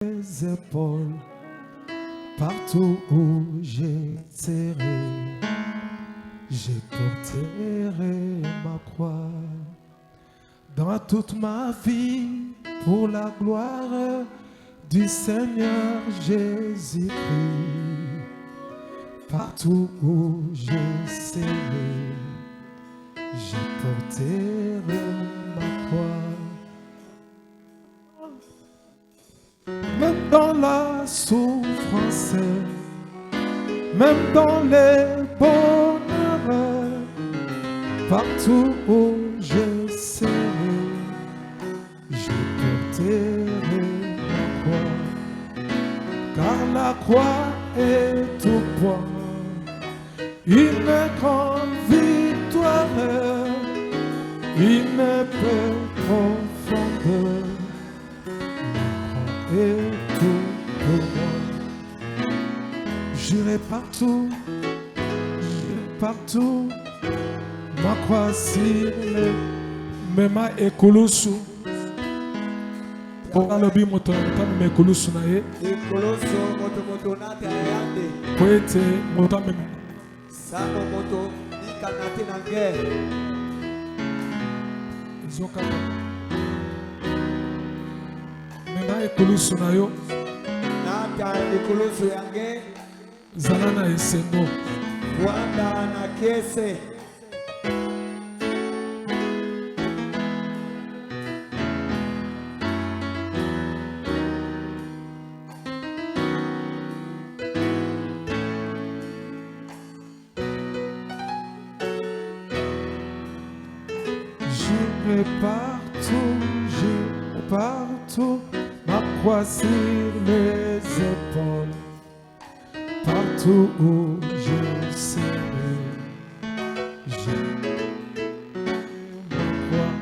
les épaules, partout où j'étais, j'ai porté ma croix. Dans toute ma vie, pour la gloire du Seigneur Jésus-Christ, partout où j'étais, j'ai porté ma croix. Même dans la souffrance, même dans les bonheurs, partout où je serai, je porterai la croix. Car la croix est tout point, une grande victoire, une paix profonde. Et tout pour moi, j'irai partout, ma croix sur les mema ekulusu. Pour le bi moto na ekulusu na ye. Ekulusu moto na te ayande. Poete moto mema. Samo moto ni kanate na guerre. Zoka. Ekulusu na yo nata ekulusu yange zala na esengo wanda na kese. J'irai partout, ma croix sur les épaules, partout où je serai, j'ai ma croix.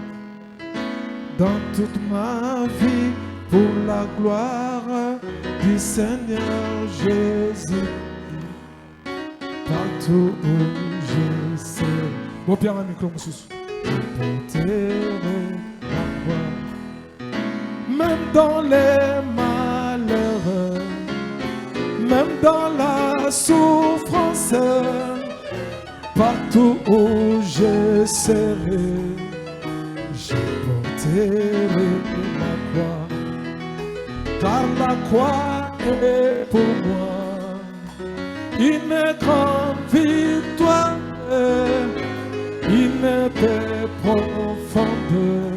Dans toute ma vie, pour la gloire du Seigneur Jésus, partout où je serai. Bon, Pierre, un micro, monsieur. Je porterai ma croix. Même dans les malheurs, même dans la souffrance, partout où je serai, je porterai ma croix. Car la croix est pour moi une grande victoire, une paix profonde.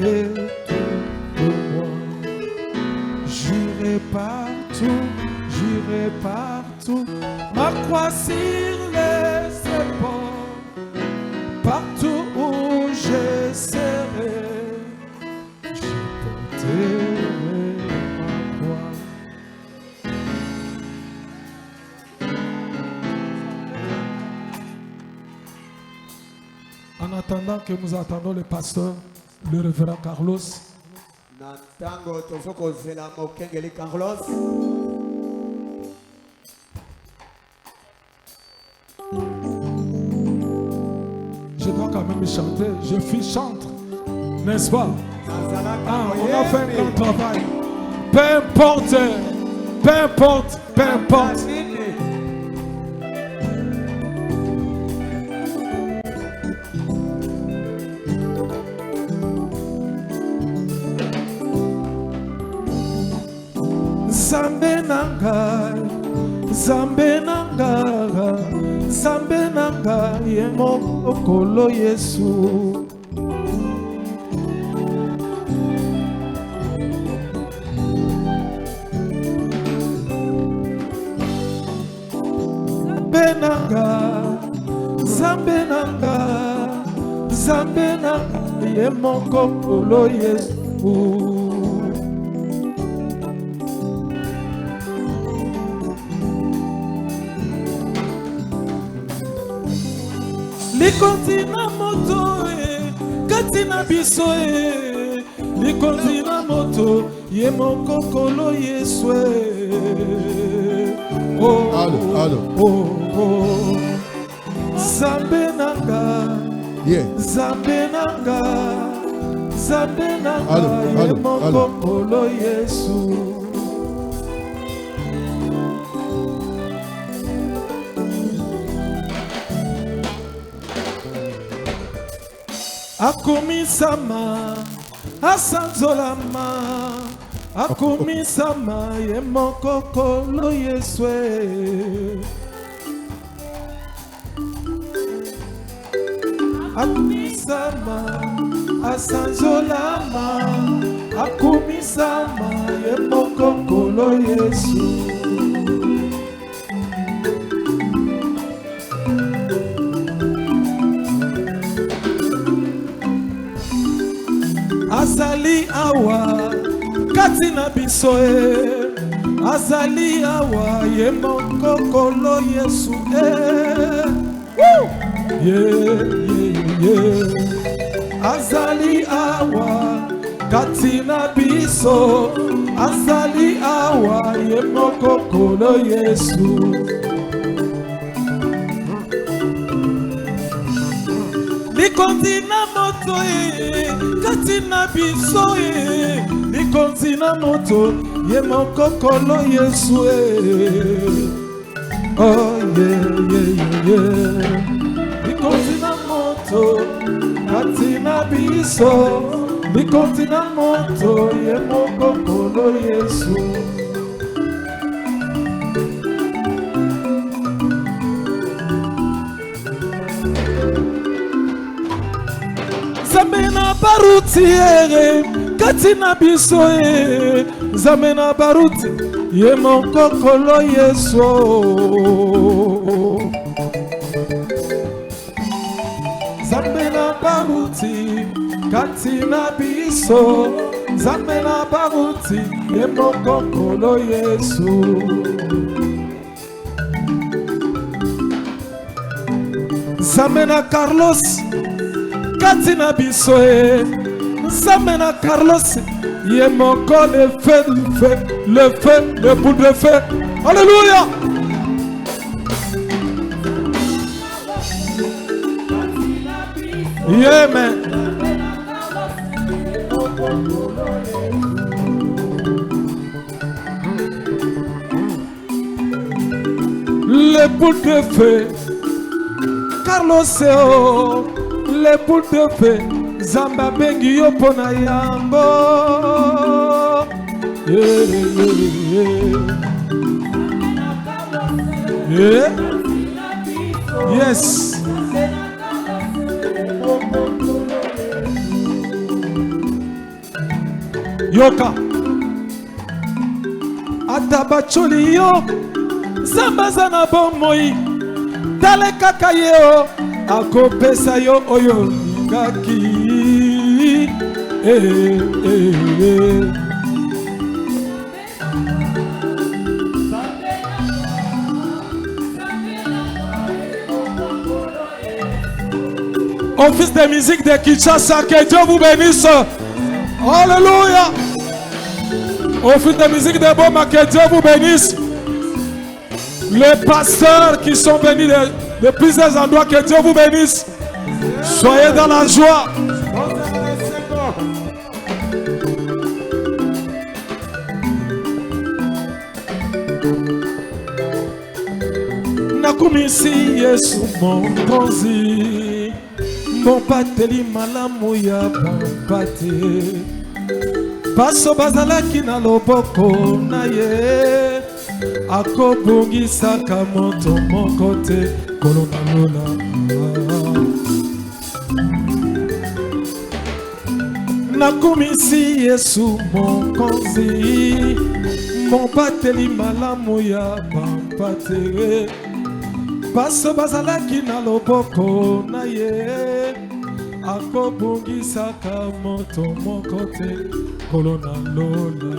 Et tout pour moi, j'irai partout, ma croix sur les épaules, partout où je serai, je porterai ma croix. En attendant que nous attendons le pasteur, le révérend Carlos. Nantango tofoko zela mokengeli Carlos. Je dois quand même chanter. Je suis chantre, n'est-ce pas? On a fait un grand travail. Peu importe. Zambe nanga yemo okolo Yesu. Zambe nanga yemo okolo Yesu. Likontina moto katina biso likontina moto ye mokokolo Yesu. Oh Zambe nanga Nzambe na ngai moko kolo Yesu. Akumisama asanzolama akumisama ye moko kolo Yesu. Akumisama asanzolama akumisama ye moko kolo Yesu. Azali awa katina bisoe azali awa ye moko kolo Yesu. Azali awa katina biso azali awa ye moko kolo Yesu. Likontina moto katina biso likontina moto ye moko kolo Yesu. Oh yeah. Likontina moto katina biso likontina moto ye moko kolo Yesu. Zamena baruti katina biso zamena baruti ye moko kolo Yesu. Zamena baruti katina biso zamena baruti ye moko kolo Yesu. Zamena Carlos katina biso zamena Carlos ye moko le feu le bout de feu. Alléluia. Amen. Les boules de feu, Carlos Seo, les boules de feu, Zamba bengi yo pona yambo. Yes. Yoka atabacholi yo zambaza na bomoi tale kaka yo akopesa yo oyo ngaki. Office de musique de Kinshasa, que Dieu vous bénisse. Alléluia. Office de musique de Boma, que Dieu vous bénisse. Les pasteurs qui sont venus de plusieurs endroits, que Dieu vous bénisse. Soyez dans la joie. Nakumisi Yesu mon konzi, mon pateli malamu ya pampate. Paso bazalaki na loboko na ye, akobungisaka moto moko te kolona lola. Nakumisi Yesu mon konzi, mon pateli malamu ya pampate. Paso bazalaki na loboko na ye, akobungisaka moto moko te kolona lola.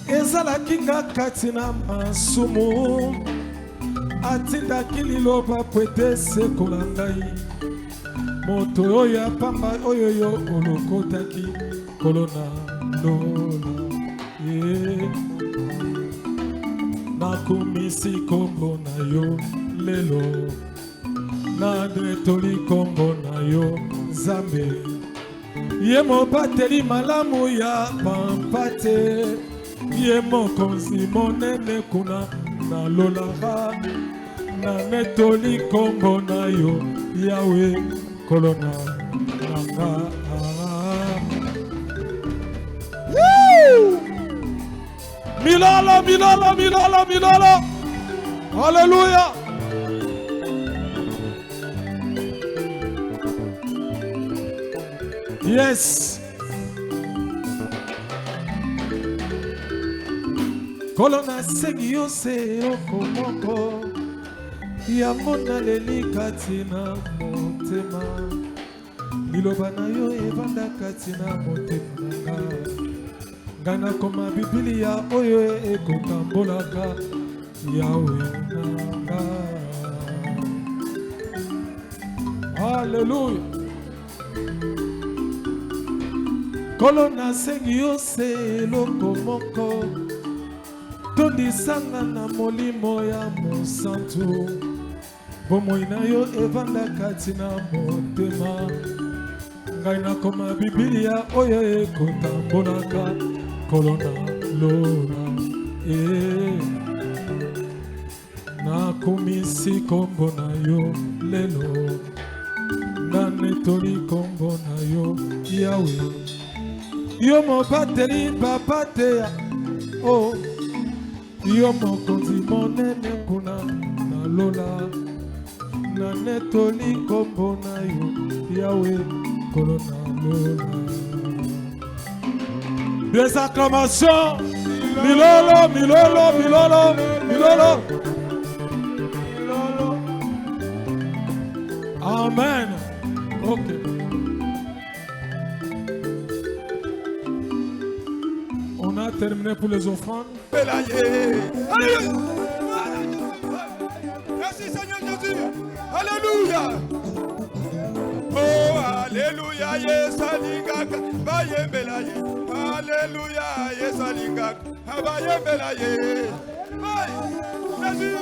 Ezalaki nga kati na masumu, atindaki liloba pwete sekola ngai. Moto oyo apamba oyo yo olokotaki kolona lola. nakumisi kombo na yo lelo nadetoli kombo na yo Nzambe ye mobateli malamu ya pampate ye mokonzi monene kuna nalolaka nanetoli kombo na yo Yawe kolona nanga. Milala, milala, milala, milala. Alléluia. Yes. Kolona sengi yose okomoko ya mona leli katina motema liloba na yo evanda katina motema nanga ngana koma Biblia oyo ekotambolaka Yawe nanga. Hallelujah. Kolona sengi yose eloko moko tondisanga na molimo ya mosantu bomoi na yo evanda kati na motema ngai nakoma Biblia oyo ekotambolaka kolona lola nakumisi kombo na yo lelo nanetoli kombo na yo Yawe yo mobateli babateya oh yo mokonzi monene kuna nalola nanetoli kombo na yo Yawe kolona lola. Des acclamations. Milolo, milolo, milolo, milolo. Amen. Ok. On a terminé pour les offrandes. Merci Seigneur Jésus. Alléluia. Oh, alléluia, yes, alingaka, bayembelaye. Alléluia, yes, alingaka, bayembelaye. Jésus.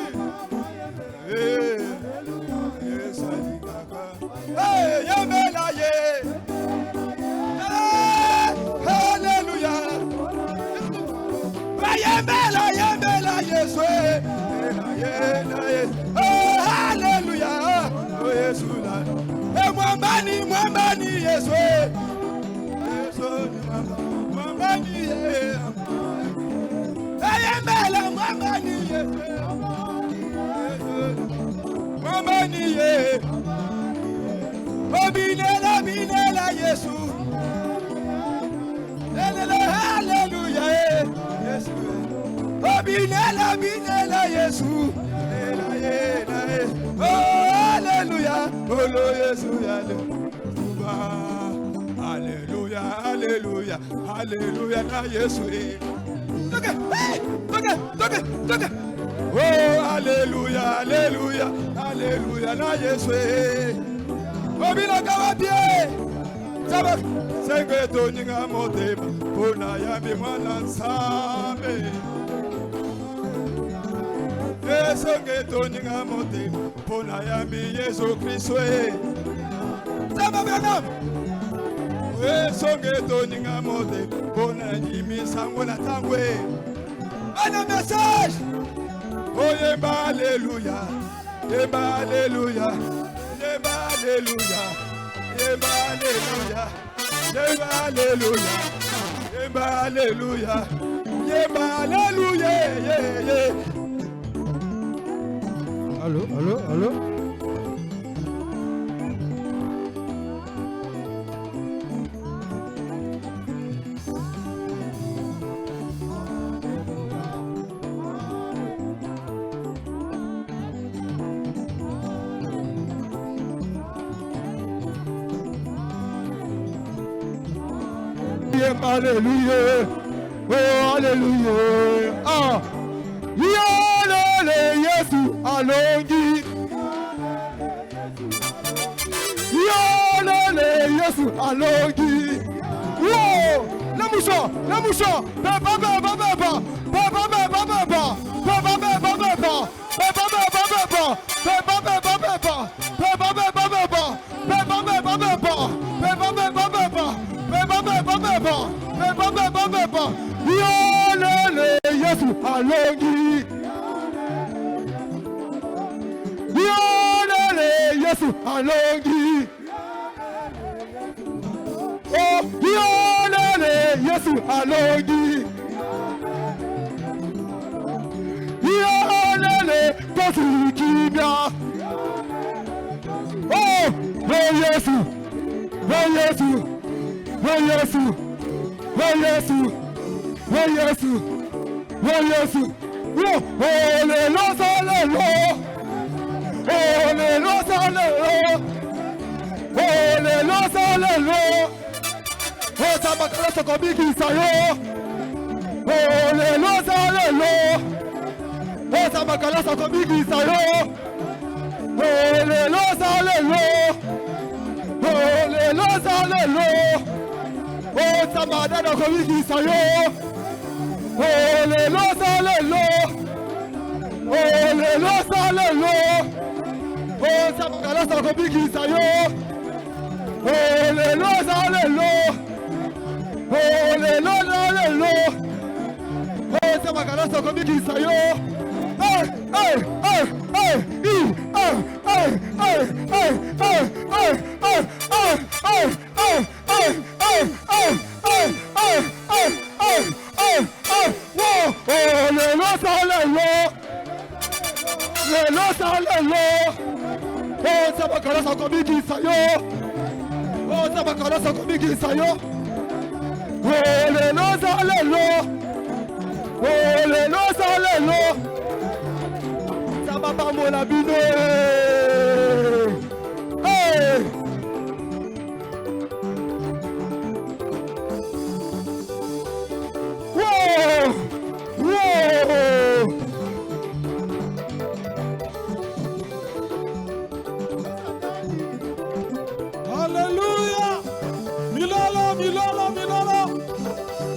Yes, alingaka. Hey, yembelaye. Alléluia. Bayembelaye, yembelaye, soe. Oh, alléluia. Oh, Jésus là. Mwambani, mwambani, Yesu. Yesu, mwambani, Yesu. Ayembela, mwambani, Yesu. Mwambani, Yesu. Obinela, binela, Yesu. Hallelujah, Yesu. Obinela, binela, Yesu. Oh, alléluia, oh lo Jésus, alléluia, alléluia, alléluia, na Jésus. Oh, alléluia, alléluia, alléluia, na Jésus. Oh, bila kawapie, sabak, senge toninga motema, pona yami mwana nsambe. Songe toninga mote pona yambi Yesu Kristo Saba Branham songe toninga mote pona yimi sango na tangwe Ana message Oh yemba alléluia Yemba alléluia Yemba alléluia Yemba alléluia Yemba alléluia Yemba alléluia Yemba alléluia yeah. Allô, allô, allô. Alléluia, oh alléluia, ah, yalele Yesu alongi, yalele Yesu alongi, oh, la moucha, papa, Yesu alongi. Oh, yolele Yesu alongi. Yolele tosikimia. Oh, Yesu, Yesu, Yesu, Yesu, Yesu, Yesu. Oh, hallelujah. Oh, Sabakala Sokobiki Sayo. Hallelujah. Oh, Sabakala Sokobiki Sayo. Hallelujah. Oh, Sabadana Sokobiki Sayo. Hallelujah. Oh, Sabakala Sokobiki Sayo. Hallelujah. Oh, Sabakala Sokobiki Sayo. Alléluia. Milolo, Milolo, Milolo.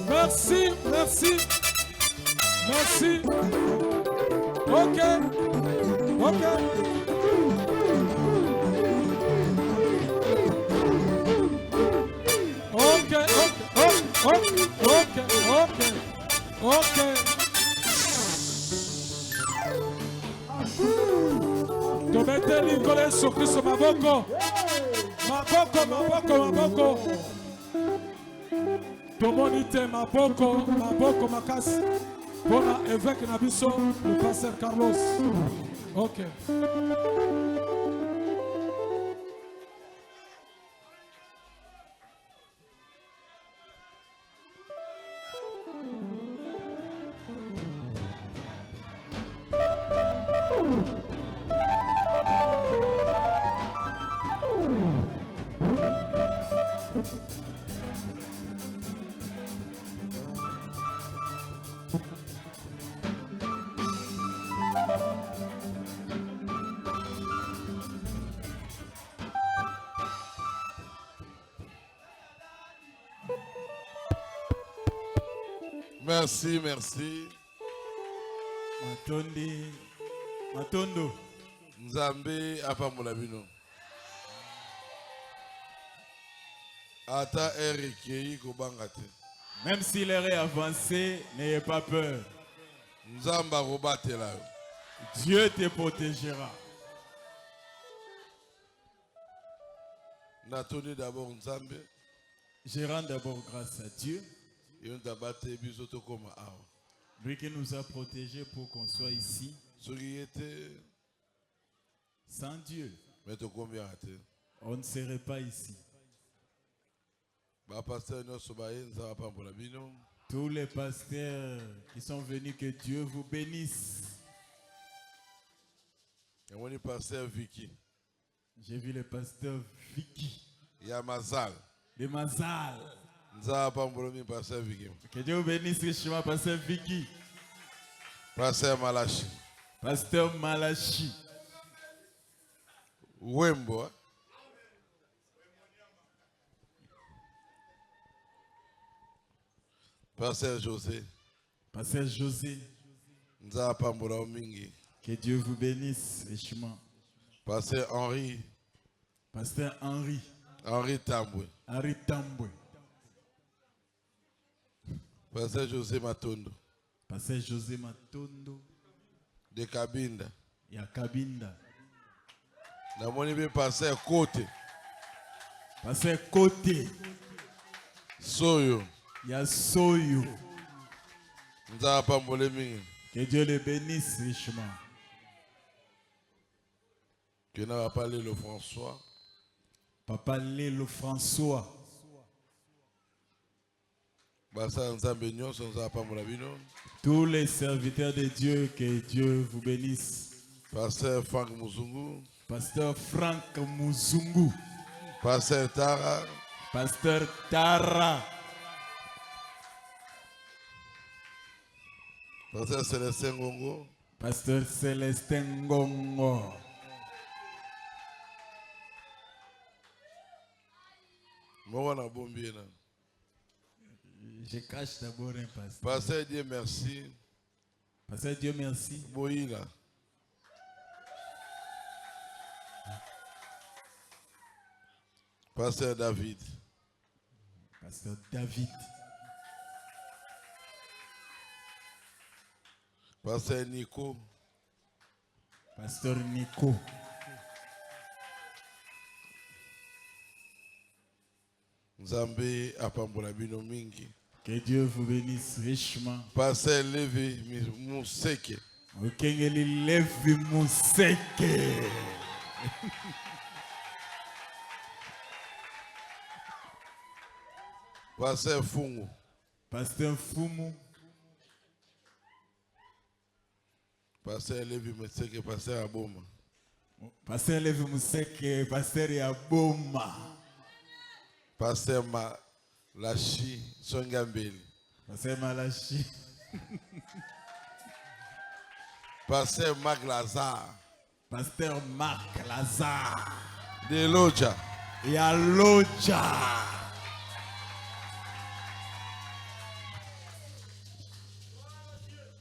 Merci, merci. Merci. Ok. Ok. Ok, ok, ok, ok. Tomete l'ingole Yesu Kristo maboko. Maboko. Tomoni te maboko makasi. Pona évêque na biso, le pasteur Carlos. Ok. Merci. Matondo. Nzambe apambola bino. Ata erikei kobanga te. Même si l'heure est avancée, n'ayez pas peur. Nzamba robatela. Dieu te protégera. Natoni d'abord Nzambe. Je rends d'abord grâce à Dieu. Lui qui nous a protégés pour qu'on soit ici. Sans Dieu, on ne serait pas ici. Tous les pasteurs qui sont venus, que Dieu vous bénisse. J'ai vu le pasteur Vicky. Yamazal. De Mazal. Que Dieu vous bénisse richement, pasteur Vicky. Pasteur Malachi. Pasteur Malachi. Wembo. Pasteur José. Pasteur José. Nzapambola mingi. Que Dieu vous bénisse richement. Pasteur Henri. Pasteur Henri. Henri Tambwe. Henri Tambwe. Pasteur José Matondo. Pasteur José Matondo. De Kabinda. Ya Kabinda. Namoni bien Pasteur Côté. Pasteur Côté. Soyo. Ya Soyo. Nzaba pambole mingi. Que Dieu le bénisse richement. Que n'a pas parlé le François. Papa Lélo François. Basa Nzambe nyonso nzaba pambola bino. Tous les serviteurs de Dieu, que Dieu vous bénisse. Pasteur Frank Muzungu. Pasteur Frank Muzungu. Pasteur Tara. Pasteur Tara. Pasteur Célestin Ngongo. Pasteur Célestin Ngongo. Moko na bombi na. Je cache d'abord un pasteur. Pasteur Dieu merci. Pasteur Dieu merci. Boïla. Pasteur David. Pasteur David. Pasteur Nico. Pasteur Nico. Nzambe apambola bino mingi. Que Dieu vous bénisse richement. Pasteur Levi Museke. Okengeli Levi Museke. Pasteur Fungu. Pasteur Fumu. Pasteur Levi Museke, Pasteur Aboma. Pasteur Levi Museke, Pasteur Yaboma. Pasteur Malachi Songambeli. Pasteur Malachi. Pasteur Marc Lazare. Pasteur Marc Lazare. De Loja. Yaloja.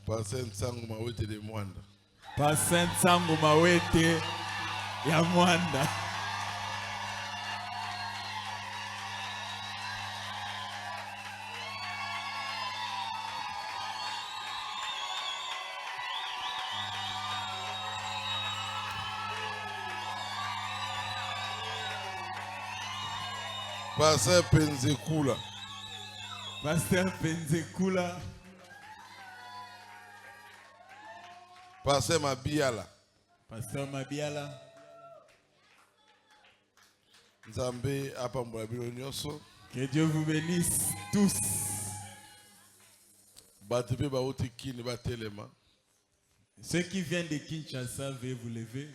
Pasteur Nsangu Mawete de Mwanda. Pasteur Nsangu Mawete ya Mwanda. Pasteur Penzekula. Pasteur Penzekula. Pasteur Mabiala. Pasteur Mabiala. Nzambe apambola bino nyonso. Que Dieu vous bénisse tous. Bato pe bauti kini batelema. Ceux qui viennent de Kinshasa, veuillez vous lever.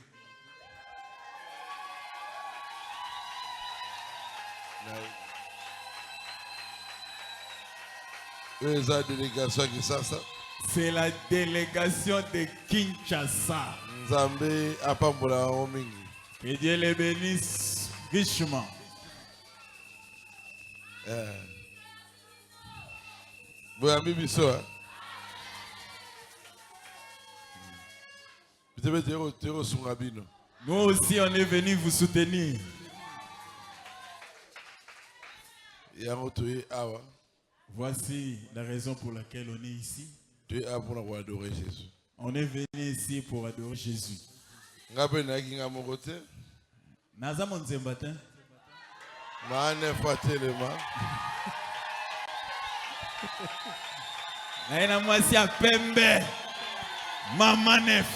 Eza délégation Kisasa. C'est la délégation de Kinshasa. Nzambe apambola o mingi. Que Dieu les bénisse richement. Boyambi biso. Bitebe tero sunga bino. Nous aussi, on est venus vous soutenir. Yango toye awa. Voici la raison pour laquelle on est ici. Toye awa pour adorer Jésus. On est venu ici pour adorer Jésus. Ngape na kinga moko te. Naza monzemba te. Maane fatelema. Naina mwasi ya pembe. Mama nef.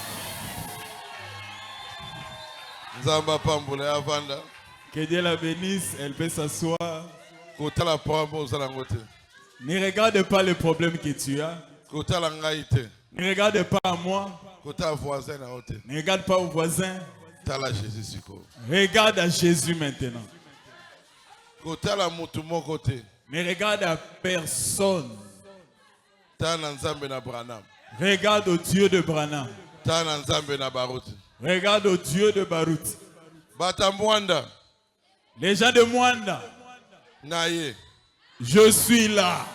Nzamba pambola avanda. Que Dieu la bénisse, elle peut s'asseoir. Kotala pambo zalangote. Ne regarde pas le problème que tu as. Kotala ngaite. Ne regarde pas à moi. Kota voisin na ote. Ne regarde pas au voisin. Tala Jésus siko. Regarde à Jésus maintenant. Kotala mutu moko te. Ne regarde à personne. Tana Nzambe na Branham. Regarde au Dieu de Branham. Tana Nzambe na Baruti. Regarde au Dieu de Baruti. Bata Mwanda. Les gens de Mwanda. Naye. Je suis là.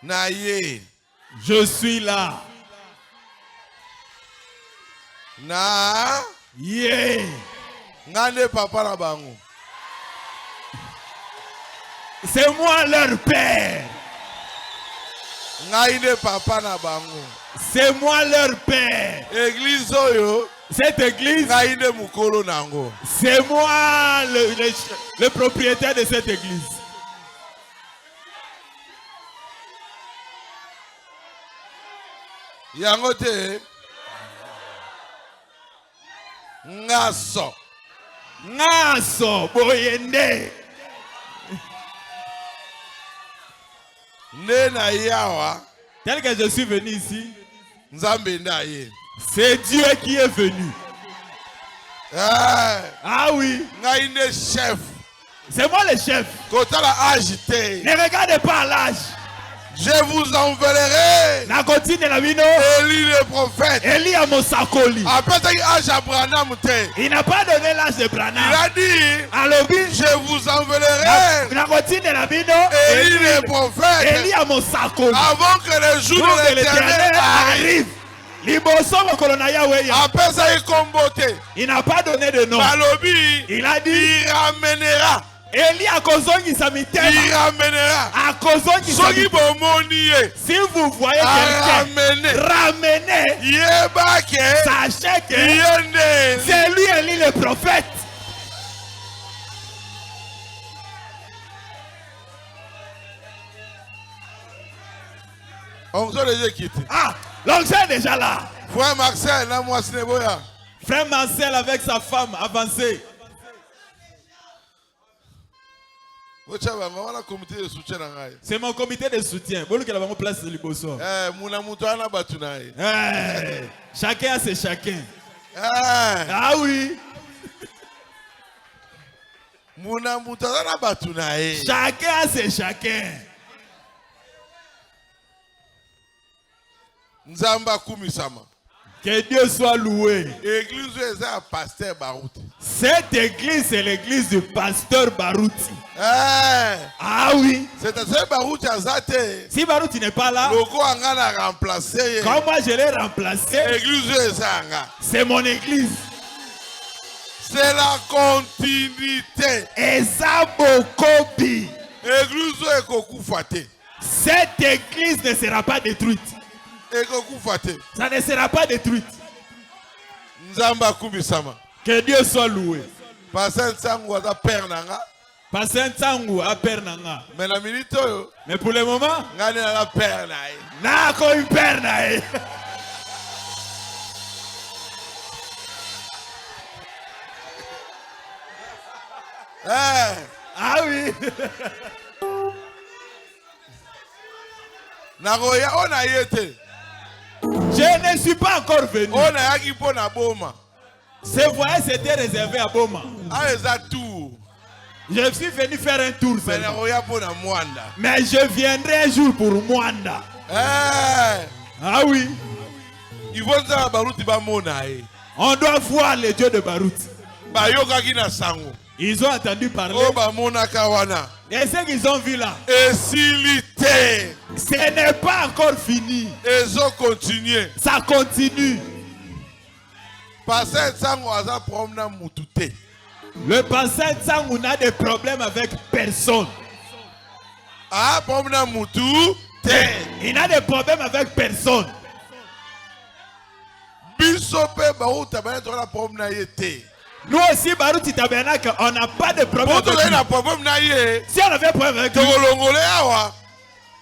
Naye. Je suis là. Na. Yeah. Ngane papa na bango. C'est moi leur père. Ngaine papa na bango. C'est moi leur père. Église oyo. Cette église, Ngaine mukolo nango. c'est moi le propriétaire de cette église. Yango te. Ngaso. Ngaso boyende. Ne na yawa. Tel que je suis venu ici, Nzambe ndaye. c'est Dieu qui est venu. Ah oui, Ngaine chef. c'est moi le chef. Kotala agité. Ne regardez pas l'âge. Je vous enverrai. La continue la vino. Élie le prophète. Élie à Mosakoli. Après âge à Branham te. Il n'a pas donné l'âge de Il Branham. a dit. Alors, Je vous enverrai. la continue la vino. Élie le prophète. Élie à Mosakoli. Avant que le jour Pour de que l'Éternel l'éternel arrive. arrive. Liboso Mokolonaya Weya. Après ça, il comboté. Il n'a pas donné de nom. Balobi. Il a dit. Il ramènera. Élie à Kozongi Samitema. Il ramènera. À Kozongi Soki Samitema. bomoni. Si vous voyez Ramener. quelqu'un ramener, Yebake. sachez que Yende. c'est lui Élie le prophète. On se les quitte. Ah, l'onction est déjà là. Frère Marcel, là, moi, c'est Neboya. Frère Marcel avec sa femme avancée. C'est mon comité de soutien. Bon, que la place de Liboso. Chacun a ses chacun. Ah oui. Chacun a ses chacun. Nzamba kumisama. Que Dieu soit loué. Église est un pasteur Barouti. Cette église, c'est l'église du pasteur Barouti. Ah oui. C'est un Barouti Azate. Si Barouti n'est pas là, Logo Angana remplacé. quand moi je l'ai remplacé, Église est un. c'est mon église. C'est la continuité. Ezabokobi. Église est Kokufate. Cette église ne sera pas détruite. Et Kokufate. Ça ne sera pas détruite. Nzamba kumisama. Que Dieu soit loué. Pasteur Sango a père nanga. Pasteur Ntangu a père nanga. Mais la minute yo. Mais pour le moment, Ngane na la père nae. n'a ko une père nae. Ah oui. Nagoya on a yete. Je ne suis pas encore venu. On a yaki po na boma. Ce voyage c'était réservé à Boma. Ah eza tout. Je suis venu faire un tour Mais seulement. nagoya po na Mwanda. Mais je viendrai un jour pour Mwanda. Ah oui. Ils vont dire Barouti ba monae. On doit voir les dieux de Barouti. Ba yoka ki na sango. Ils ont entendu parler. O ba mona kawana. Et ce qu'ils ont vu là, Esilité. ce n'est pas encore fini. Ils ont continué. Ça continue. Pasteur Sango aza promna mutute. Le pasteur Tsangou n'a de problème avec personne. Ah promna mutu te. Il n'a de problème avec personne. Bisope Barouta ba to na promna yete. Nous aussi, Barouti Tabernacle, on n'a pas de problème Poto avec lui. na problème na ye. Si on avait un problème avec lui, Togolongole awa.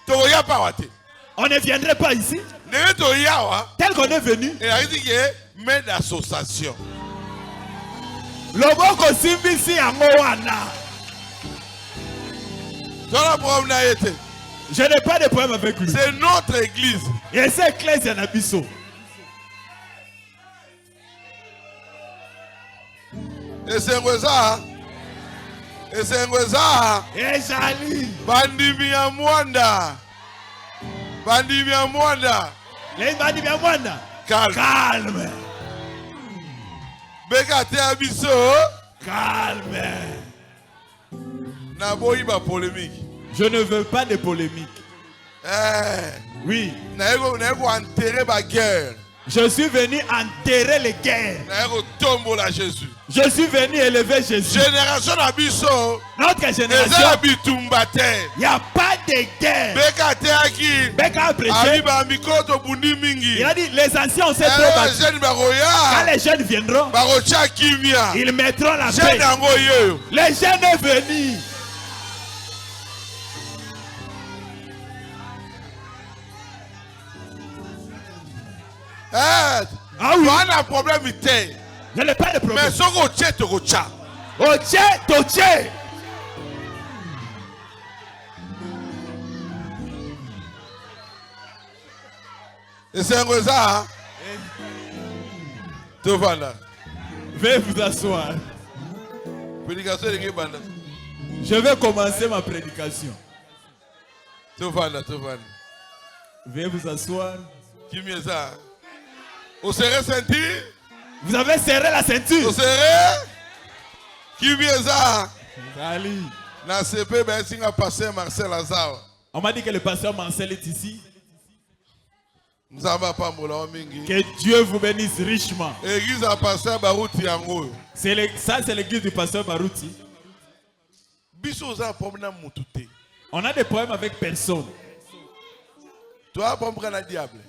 Togoya pa wate. on ne viendrait pas ici. Ne to yawa. Tel qu'on est venu. Et a dit que mais d'association. Loboko Simbisi Angowana. Dans la problème na yete. Je n'ai pas de problème avec lui. C'est notre église. Et c'est clair, c'est un abisso. Et c'est ça. Et c'est ça. Et Jali. Bandimi ya Mwanda. Bandimi ya Mwanda. Les bandits bien Mwanda. Calme. Calme. Beka te abiso. Calme. Na boyi ba polémique. Je ne veux pas de polémique. Oui. Enterrer ma guerre. Je suis venu enterrer les guerres. Jésus. Je suis venu élever Jésus. Génération d'Abisso. Notre génération. Il n'y a pas de guerre. Beka a prêché. Il a dit les anciens ont cette battu. Quand les jeunes viendront, ils mettront la paix. Les jeunes venus. Ah oui. On a un problème. Je n'ai pas de problème. Mais ce que Toché. Et c'est un peu ça. Tout va là. Veuillez vous asseoir. Je vais commencer ma prédication. Tout va là. Veuillez vous asseoir. Qui mieux ça? Vous serez ceinture? Vous avez serré la ceinture? Vous serez? Qui mieux ça? Ali. Dans ce pays, il y a passé Marcel Lazare. On m'a dit que le pasteur Marcel est ici. Que Dieu vous bénisse richement. L'église a passé Barouti Yango. Ça, c'est l'église du pasteur Barouti. On a des problèmes avec personne. Toi, comprendre le diable.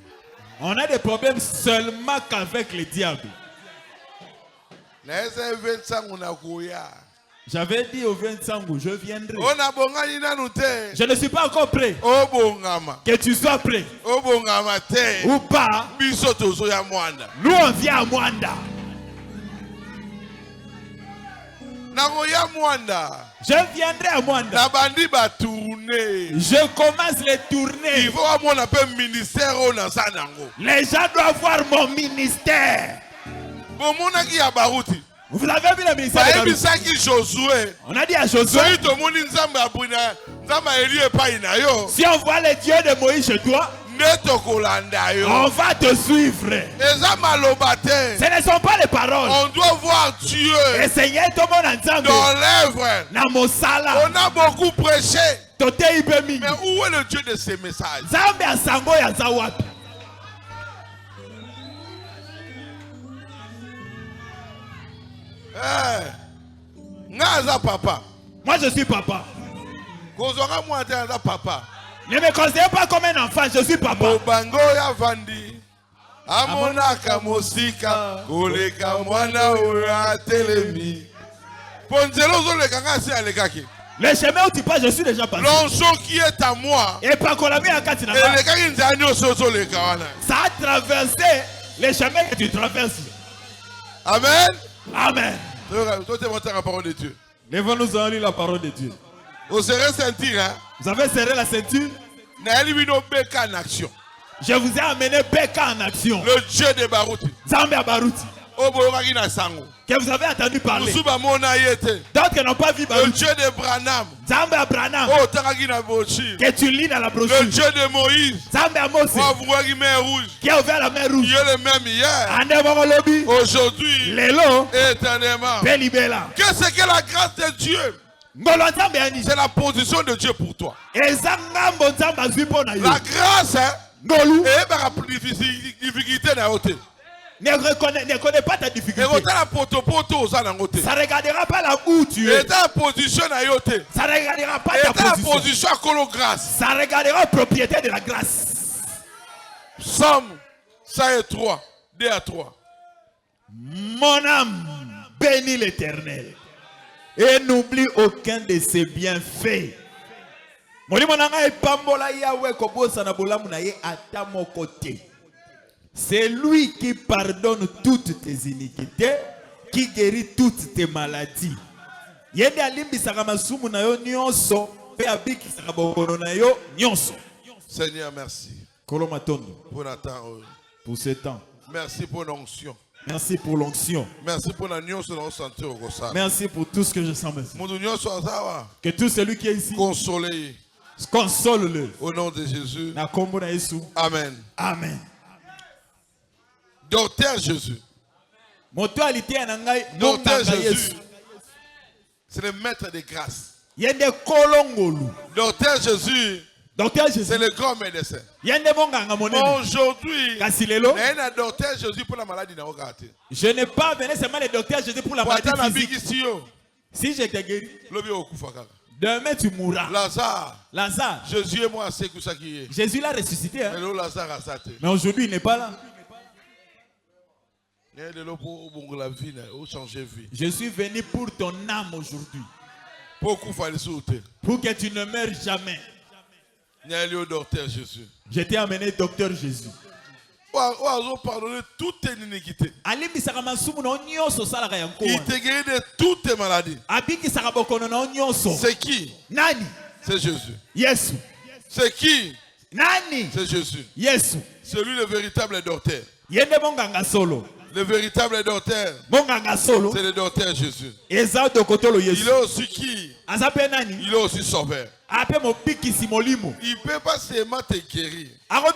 On a des problèmes seulement qu'avec le diable. J'avais dit au 25 août, je viendrai. Je ne suis pas encore prêt. Que tu sois prêt. Ou pas. Nous on vient à Mwanda. Je viendrai à Mwanda. Je commence les tournées. Les gens doivent voir mon ministère. Vous avez vu le ministère de Barouti? On a dit à Josué, si on voit les dieux de Moïse chez toi, on va te suivre. Ce ne sont pas les paroles. On doit voir Dieu dans l'œuvre. On a beaucoup prêché. Mais où est le Dieu de ces messages? Papa. Moi je suis papa. Papa. Ne me considère pas comme un enfant, je suis papa. Le chemin où tu passes, je suis déjà passé. L'onction qui est à moi. Et pas qu'on l'a mis à Katina. Ça a traversé les chemins que tu traverses. Amen. Amen. Toi, tu montres la parole de Dieu. Lève-nous en lire la parole de Dieu. Vous serez ceinture, hein? Vous avez serré la ceinture? Je vous ai amené Beka en action. Le Dieu de Barouti. Zambia Barouti. Que vous avez entendu parler. D'autres n'ont pas vu Barouti. Le Dieu de Branham. Zambia Branham. Que tu lis dans la brochure. Le Dieu de Moïse. Zambia Mose. Qui a ouvert la mer rouge. Il est le même hier. Aujourd'hui. Éternellement. Qu'est-ce que la grâce de Dieu? C'est la position de Dieu pour toi. La grâce, hein? Difficulté ne connais pas ta difficulté. Ça ne regardera pas là où tu es. Ça ne regardera pas ta position. Ça regardera la propriété de la grâce. Psaume 103, 2 à 3. Mon âme bénit l'Éternel et n'oublie aucun de ses bienfaits. C'est lui qui pardonne toutes tes iniquités, qui guérit toutes tes maladies. Seigneur, merci pour ce temps. Merci pour l'onction. Merci pour l'onction. Merci pour la nuance de notre santé au Gossard. Merci pour tout ce que je sens. Que tout celui qui est ici console-le. Au nom de Jésus. Amen. Amen. Docteur Jésus. Docteur Jésus. C'est le maître de grâce. Docteur Docteur Jésus. Docteur Jésus. C'est le grand médecin. Aujourd'hui, docteur Jésus pour la maladie. Je n'ai pas venu seulement le docteur Jésus pour la maladie physique. Si je t'ai guéri, demain tu mourras. Lazare. Jésus est moi, Jésus l'a ressuscité. Hein? Lazare, mais aujourd'hui il n'est pas là. Je suis venu pour ton âme aujourd'hui. Pour que tu ne meurs jamais. Je t'ai amené docteur Jésus. Pardonner toute iniquité. Il te guérit de toutes tes maladies. C'est qui? C'est Jésus. Yes. C'est qui? Nani? C'est Jésus. Yes. C'est lui le véritable docteur. Le véritable docteur, c'est le docteur Jésus. Il est aussi qui? Il est aussi sauveur. Il ne peut pas seulement te guérir. Quand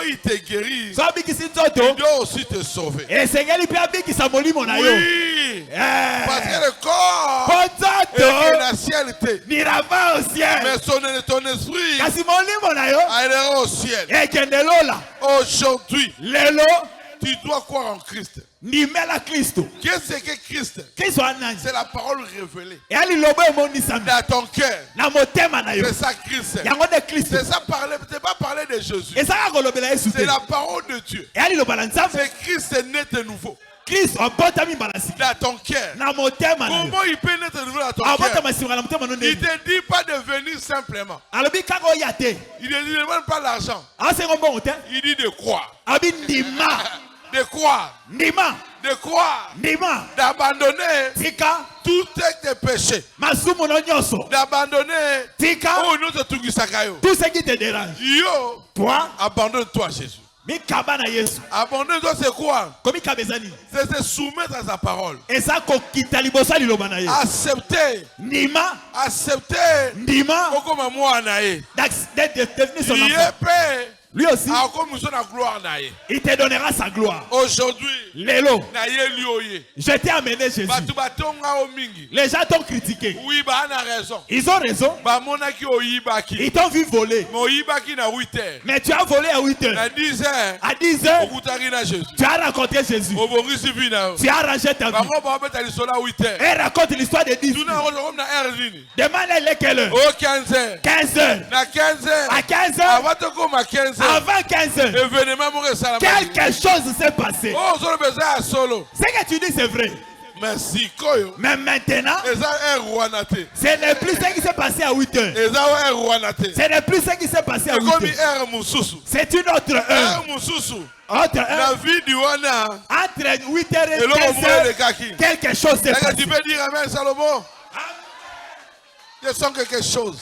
il te guérit, il doit aussi te sauver. Oui, parce que le corps est la cielté. Mais ton esprit allera au ciel. Aujourd'hui, tu dois croire en Christ. Qu'est-ce que Christ? C'est la parole révélée dans ton cœur. C'est ça Christ. C'est ça parler. C'est pas parler de Jésus. C'est la parole de Dieu. C'est Christ né de nouveau. Dans ton cœur. Comment il peut naître de nouveau dans ton cœur? Il ne te dit pas de venir simplement. Il ne demande pas l'argent. Il dit de croire. De croire. De croire. D'abandonner tous tes péchés. D'abandonner tout ce qui te dérange. Toi, abandonne-toi Jésus. Abandonne-toi, c'est quoi? C'est se soumettre à sa parole. Accepter. Accepter. Il est prêt. Lui aussi, il te donnera sa gloire. Aujourd'hui, je t'ai amené Jésus. Les gens t'ont critiqué. Oui, ils ont raison. Ils t'ont vu voler. Mais tu as volé à 8 heures. À 10 heures, tu as rencontré Jésus. Tu as arrangé ta vie. Et raconte l'histoire de 10 heures. Demande-les quelle heure. 15 heures. À 15 heures. Avant 15 heures, quelque chose s'est passé. Ce que tu dis c'est vrai. Mais maintenant, ce n'est plus ce qui s'est passé à 8 heures. Ce n'est plus ce qui s'est passé à 8 heures. C'est une autre heure. Autre heure. Entre 8 heures et 15 heures, quelque chose s'est passé. Tu peux dire Amen, Salomon? Je sens quelque chose.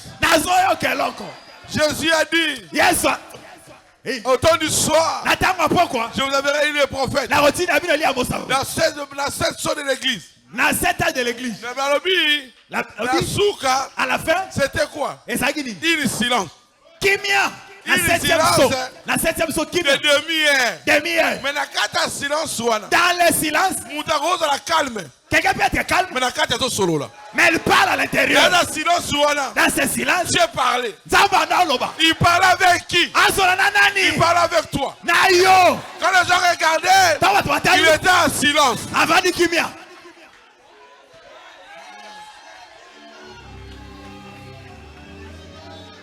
Jésus a dit. Yes. Au temps du soir, je vous enverrai les prophètes dans 7 de l'église. Dans 7 ans de l'église. À la fin, c'était quoi? Une silence. La 7e saut qui de demi-heure. Mais dans le silence, quelqu'un peut être calme. Mais il parle à l'intérieur. Dans ce silence, j'ai parlé. Il parle avec qui? Il parle avec toi. Quand les gens regardaient, il était en silence.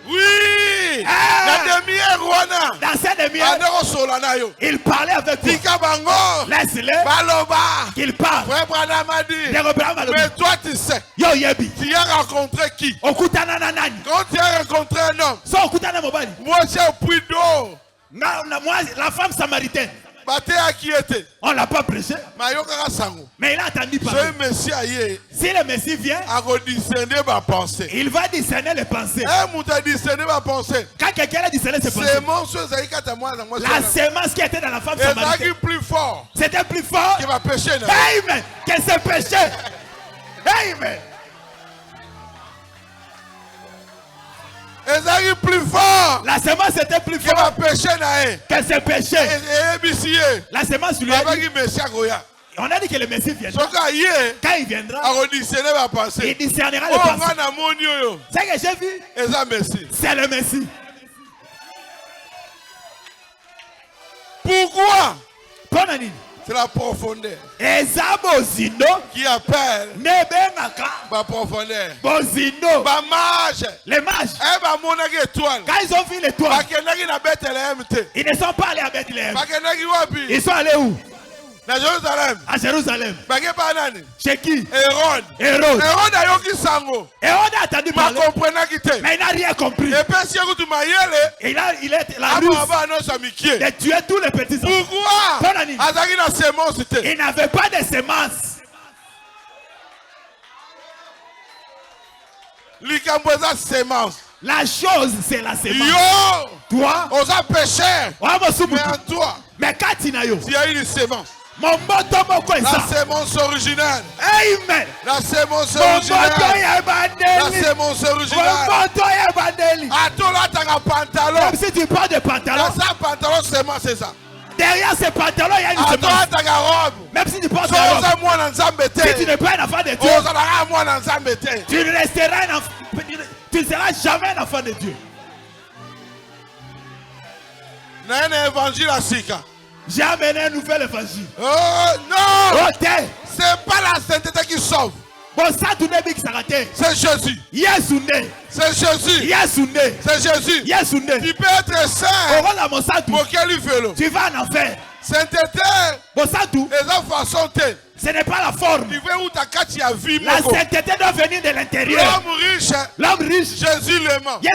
Oui! Dans cette demi-heure, il parlait avec toi. Laisse-le qu'il parle. Mais toi tu sais, tu as rencontré qui? Quand tu as rencontré un homme, moi j'ai un puits d'eau. La femme samaritaine, on ne l'a pas prêché, mais il a entendu parler. Si le Messie vient, il va discerner les pensées. Quand quelqu'un a discerné ses pensées, la sémence qui était dans la femme samaritaine, c'était plus fort Amen, que ce péché. Amen. Plus fort. La sémence était plus forte que ce péché. La sémence lui a dit, On a dit que le Messie viendra. Quand il viendra, il discernera le passé. C'est ce que j'ai vu. C'est le Messie. Pourquoi? C'est la profondeur qui appelle ma profondeur. Les mages, quand ils ont vu l'étoile, ils ne sont pas allés à Bethléem. Ils sont allés où? À Jérusalem. Chez qui? Hérode. Hérode a entendu parler, mais il n'a rien compris. Il est la ruse de tuer tous les petits enfants. Pourquoi? Il n'avait pas de semences. La chose, c'est la semence. Toi, mais en toi, mais quand tu as une semence. La sémence originale. Amen. La sémence originale. La sémence originale. Même si tu parles de pantalon, c'est ça. Derrière ce pantalon, il y a une semence. Même si tu portes ta robe, si tu n'es pas un enfant de Dieu, tu ne resteras un enfant, tu ne seras jamais un enfant de Dieu. J'ai amené un nouvel évangile. Oh non! Oh, c'est pas la sainteté qui sauve. C'est Jésus. C'est Jésus. C'est Jésus. Tu peux être saint. Tu vas en enfer. Sainteté. Les façons telles. Ce n'est pas la forme. La sainteté doit venir de l'intérieur. L'homme riche. Jésus l'aimant. Il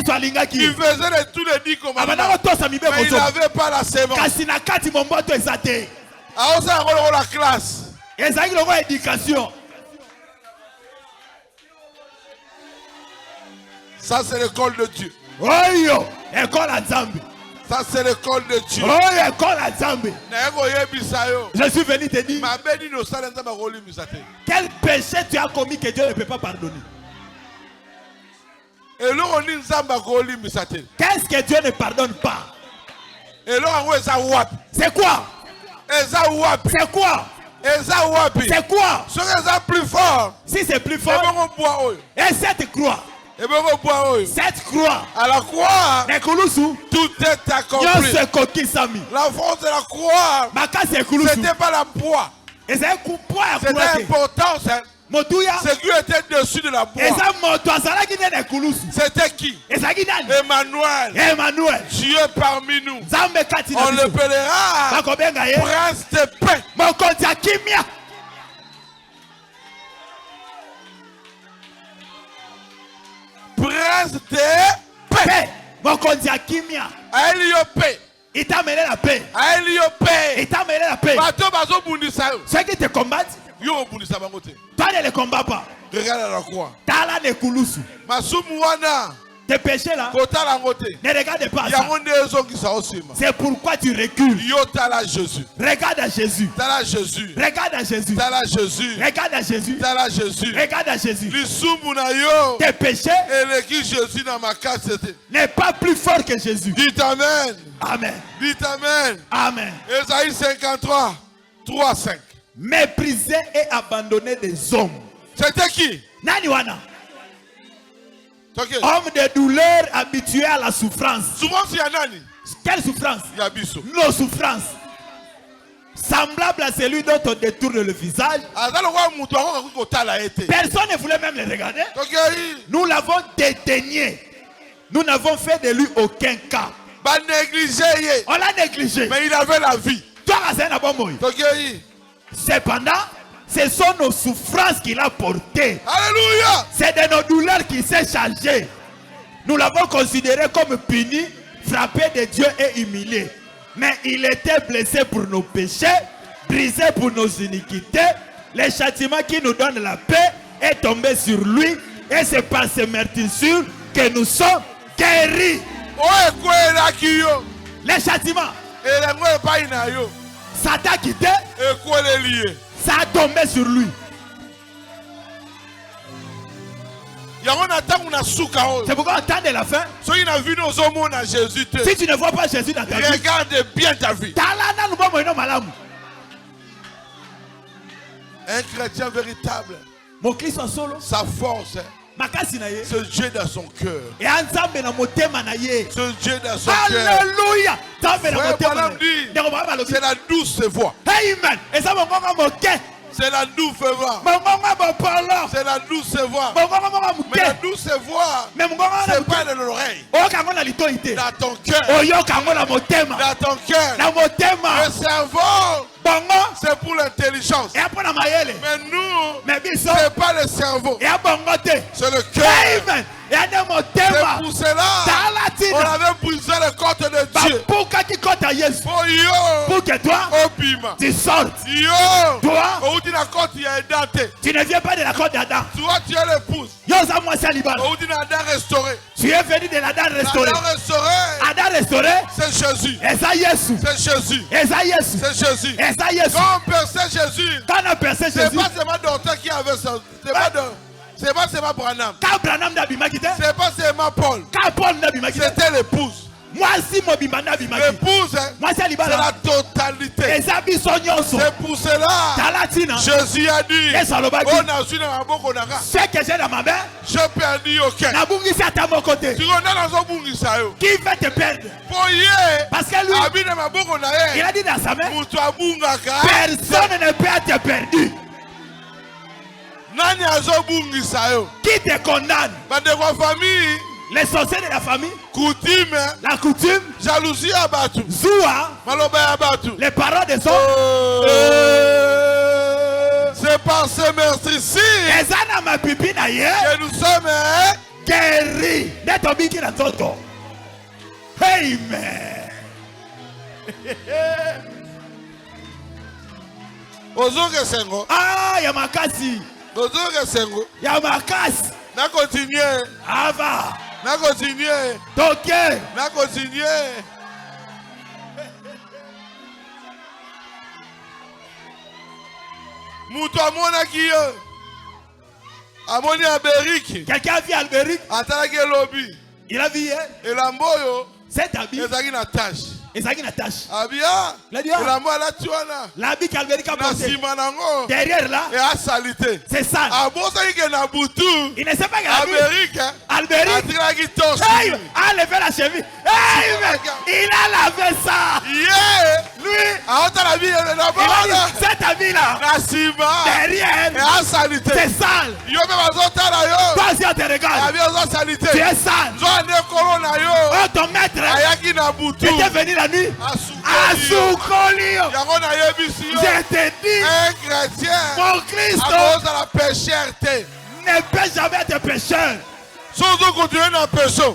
faisait de tous les 10 commandements. Mais il n'avait pas la sémence. La classe. Éducation. Ça c'est l'école de Dieu. École à Zambie. Ça c'est l'école de Dieu. Je suis venu te dire, quel péché tu as commis que Dieu ne peut pas pardonner? Qu'est-ce que Dieu ne pardonne pas? C'est quoi? C'est quoi? C'est quoi? Plus fort. Si c'est plus fort, et cette croix. Cette croix, à la croix, tout est accompli. La force de la croix, c'était pas la poids. C'était l'importance. C'est qui était dessus de la poids. C'était qui? Emmanuel. Dieu parmi nous. On le l'appellera Prince de paix. Prince de paix. Il t'a amené la paix. Il t'a amené la paix. Ceux qui te combattent, toi ne les combats pas. Regarde la croix. Tes péchés là, ne regarde pas ça. C'est pourquoi tu recules. Regarde à Jésus. Regarde à Jésus. Regarde à Jésus. Regarde à Jésus. Tes péchés n'est pas plus fort que Jésus. Dites Amen. Amen. Dites Amen. Amen. Ésaïe 53, 3, 5. Méprisé et abandonné des hommes. C'était qui? Naniwana. Homme de douleur habitué à la souffrance. Quelle souffrance? Nos souffrances. Semblable à celui dont on détourne le visage. Personne ne voulait même le regarder. Nous l'avons dédaigné. Nous n'avons fait de lui aucun cas. On l'a négligé. Mais il avait la vie. Cependant, ce sont nos souffrances qu'il a portées. Alléluia. C'est de nos douleurs qu'il s'est chargé. Nous l'avons considéré comme puni, frappé de Dieu et humilié. Mais il était blessé pour nos péchés, brisé pour nos iniquités. Le châtiment qui nous donne la paix est tombé sur lui. Et c'est par ces meurtrissures que nous sommes guéris. Le châtiment. Ça t'a quitté. Ça a tombé sur lui. C'est pourquoi au temps de la fin, si tu ne vois pas Jésus dans ta vie, regarde bien ta vie. Un chrétien véritable, sa force, ce Dieu dans son cœur. Ce Dieu dans son cœur. Alléluia. C'est la douce voix. Amen. C'est la douce voix. C'est la douce voix. Mais la douce voix, c'est pas dans l'oreille. Dans ton cœur. Dans ton cœur. Le cerveau, c'est pour l'intelligence. Mais nous, c'est pas le cerveau. C'est le cœur. C'est pour cela on avait brisé le côte de Dieu. Pour que toi, tu sortes. Toi, tu ne viens pas de la côte d'Adam. Toi, tu es l'épouse. Tu es venu de l'Adam restauré. Adam restauré, c'est Jésus. C'est Jésus. C'est Jésus. Quand on perçait Jésus, c'est pas seulement docteur qui avait ça. C'est pas seulement Branham. C'est pas seulement Paul. C'était l'épouse. L'épouse, c'est la totalité. C'est pour cela Jésus a dit, ce que j'ai dans ma main, je perds aucun. Qui va te perdre? Parce que lui, il a dit dans sa main, personne ne peut être perdu. Qui te condamne? Les sorciers de la famille, la coutume, jalousie abattu, Zoua, les paroles des hommes. C'est par ce meurtre-ci que nous sommes guéris. Amen. Ah, Yamakasi. Yamakasi. Na continuer. Ava. Na continuer. Toke. Na continuer. Moutou amona kiyo. Amoni Alberic. Quelqu'un a vu Alberic? Atalaki lobby. Il a vu hier. Et l'amboyo. Cet habit. Ezaki na tâche. Ezaki na tâche. Abia. L'ambo la tuana. L'habit qu'Alberic a porté. Simanango. Derrière là. Et à salité. C'est sale. Abosa ki na butu. Il ne sait pas que Alberic. Atraki torse. Hey, a levé la cheville. Hey, il a lavé ça. Yeah. Lui. La vie, il a dit, cet habit là. Derrière. Et à salité. C'est sale. Yo me bazota na yo. Toi si on te regarde. Tu es sale. Oh, ton maître. Ayaki na butu. Il était venu la nuit. Asoukolio. Je te dis. Un chrétien. Mon Christ. À cause de la pécherté. Ne peut jamais être pécheur. Si on continue dans le péché,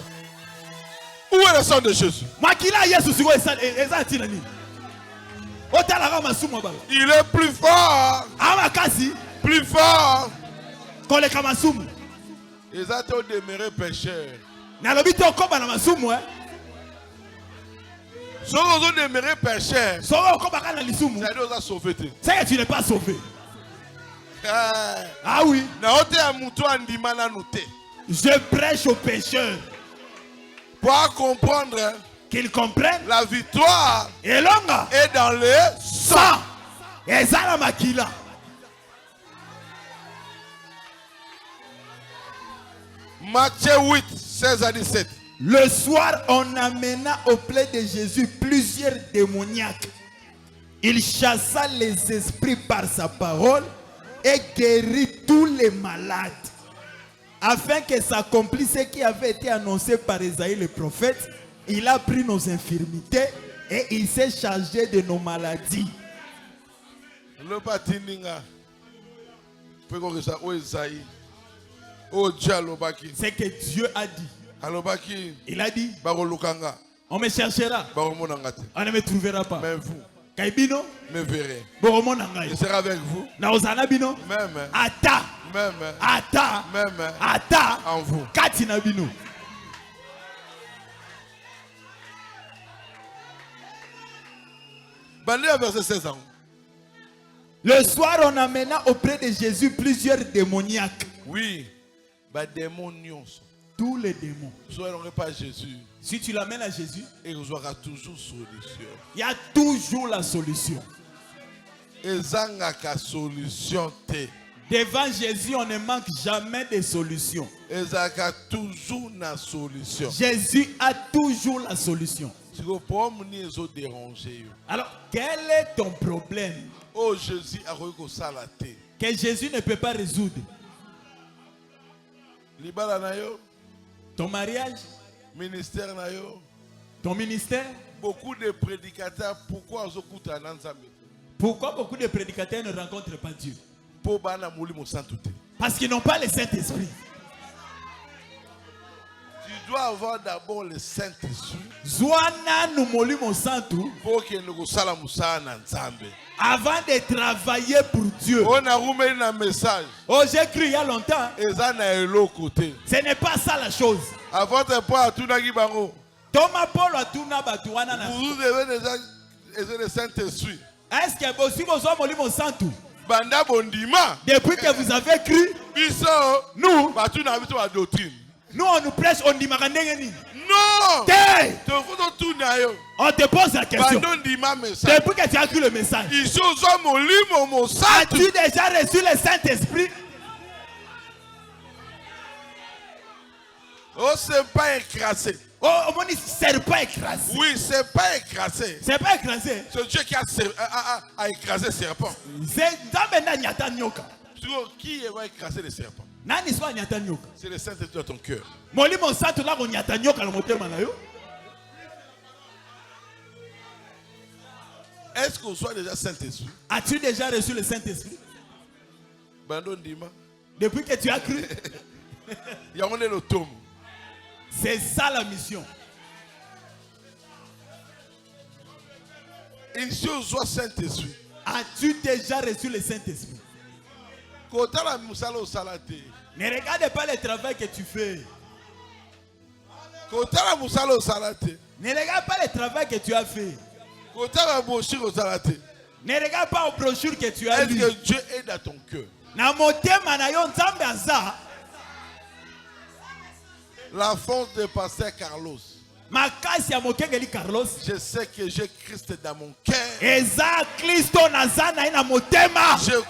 où est le sang de Jésus? Il est plus fort. Plus fort. Ils ont demeuré pécheurs. Si on demeuré pécheurs, c'est que tu n'es pas sauvé. Ah oui. Je prêche aux pécheurs pour comprendre qu'ils comprennent la victoire et longa est dans le sang. Et ça la makila. Matthieu 8, 16 à 17. Le soir, on amena auprès de Jésus plusieurs démoniaques. Il chassa les esprits par sa parole et guérit tous les malades, afin que s'accomplisse ce qui avait été annoncé par Isaïe le prophète. Il a pris nos infirmités et il s'est chargé de nos maladies. C'est que Dieu a dit. Il a dit, on me cherchera, on ne me trouvera pas. Mais vous Kaibino me verrez. Je serai avec vous. Même. Ata. En vous. Katina bino. Verset 16 ans. Le soir, on amena auprès de Jésus plusieurs démoniaques. Oui, démonions. Tous les démons. Pas Jésus. Si tu l'amènes à Jésus, il y aura toujours solution. Il y a toujours la solution. ezangaka solution te. Devant Jésus, on ne manque jamais de solution. Ezaka toujours na solution. Jésus a toujours la solution. Alors, quel est ton problème? Oh, Jésus a salate. Que Jésus ne peut pas résoudre. Libala na yo. Ton mariage, ministère na yo. ton ministère. Beaucoup de prédicateurs, pourquoi beaucoup de prédicateurs ne rencontrent pas Dieu? Parce qu'ils n'ont pas le Saint-Esprit. Tu dois avoir d'abord le Saint-Esprit avant de travailler pour Dieu. On a remis un message. Oh, j'ai cru il y a longtemps. Ce n'est pas ça la chose. Avant de pas tout Thomas Paul a tout n'abatouana. Vous devez déjà le Saint-Esprit. Est-ce que vous avez molimo santu? Banda bondima. Depuis que vous avez cru, nous, on nous prêche, on dit marandengeni. Non! On te pose la question. Depuis que tu as cru le message, as-tu déjà reçu le Saint-Esprit? Oh, c'est pas écrasé. Oh, c'est pas écrasé. Oui, c'est pas écrasé. C'est pas écrasé. C'est Dieu qui a écrasé le serpent. Qui va écraser le serpent? C'est le Saint-Esprit dans ton cœur. Est-ce qu'on soit déjà Saint-Esprit? As-tu déjà reçu le Saint-Esprit? Depuis que tu as cru. Il y a le tome. C'est ça la mission. Ici, on soit Saint-Esprit. As-tu déjà reçu le Saint-Esprit? Ne regarde pas le travail que tu fais. Ne regarde pas le travail que tu as fait. Ne regarde pas aux brochures que tu as lues. Est-ce que Dieu est dans ton cœur? La force de pasteur Carlos. Je sais que j'ai Christ dans mon cœur. Je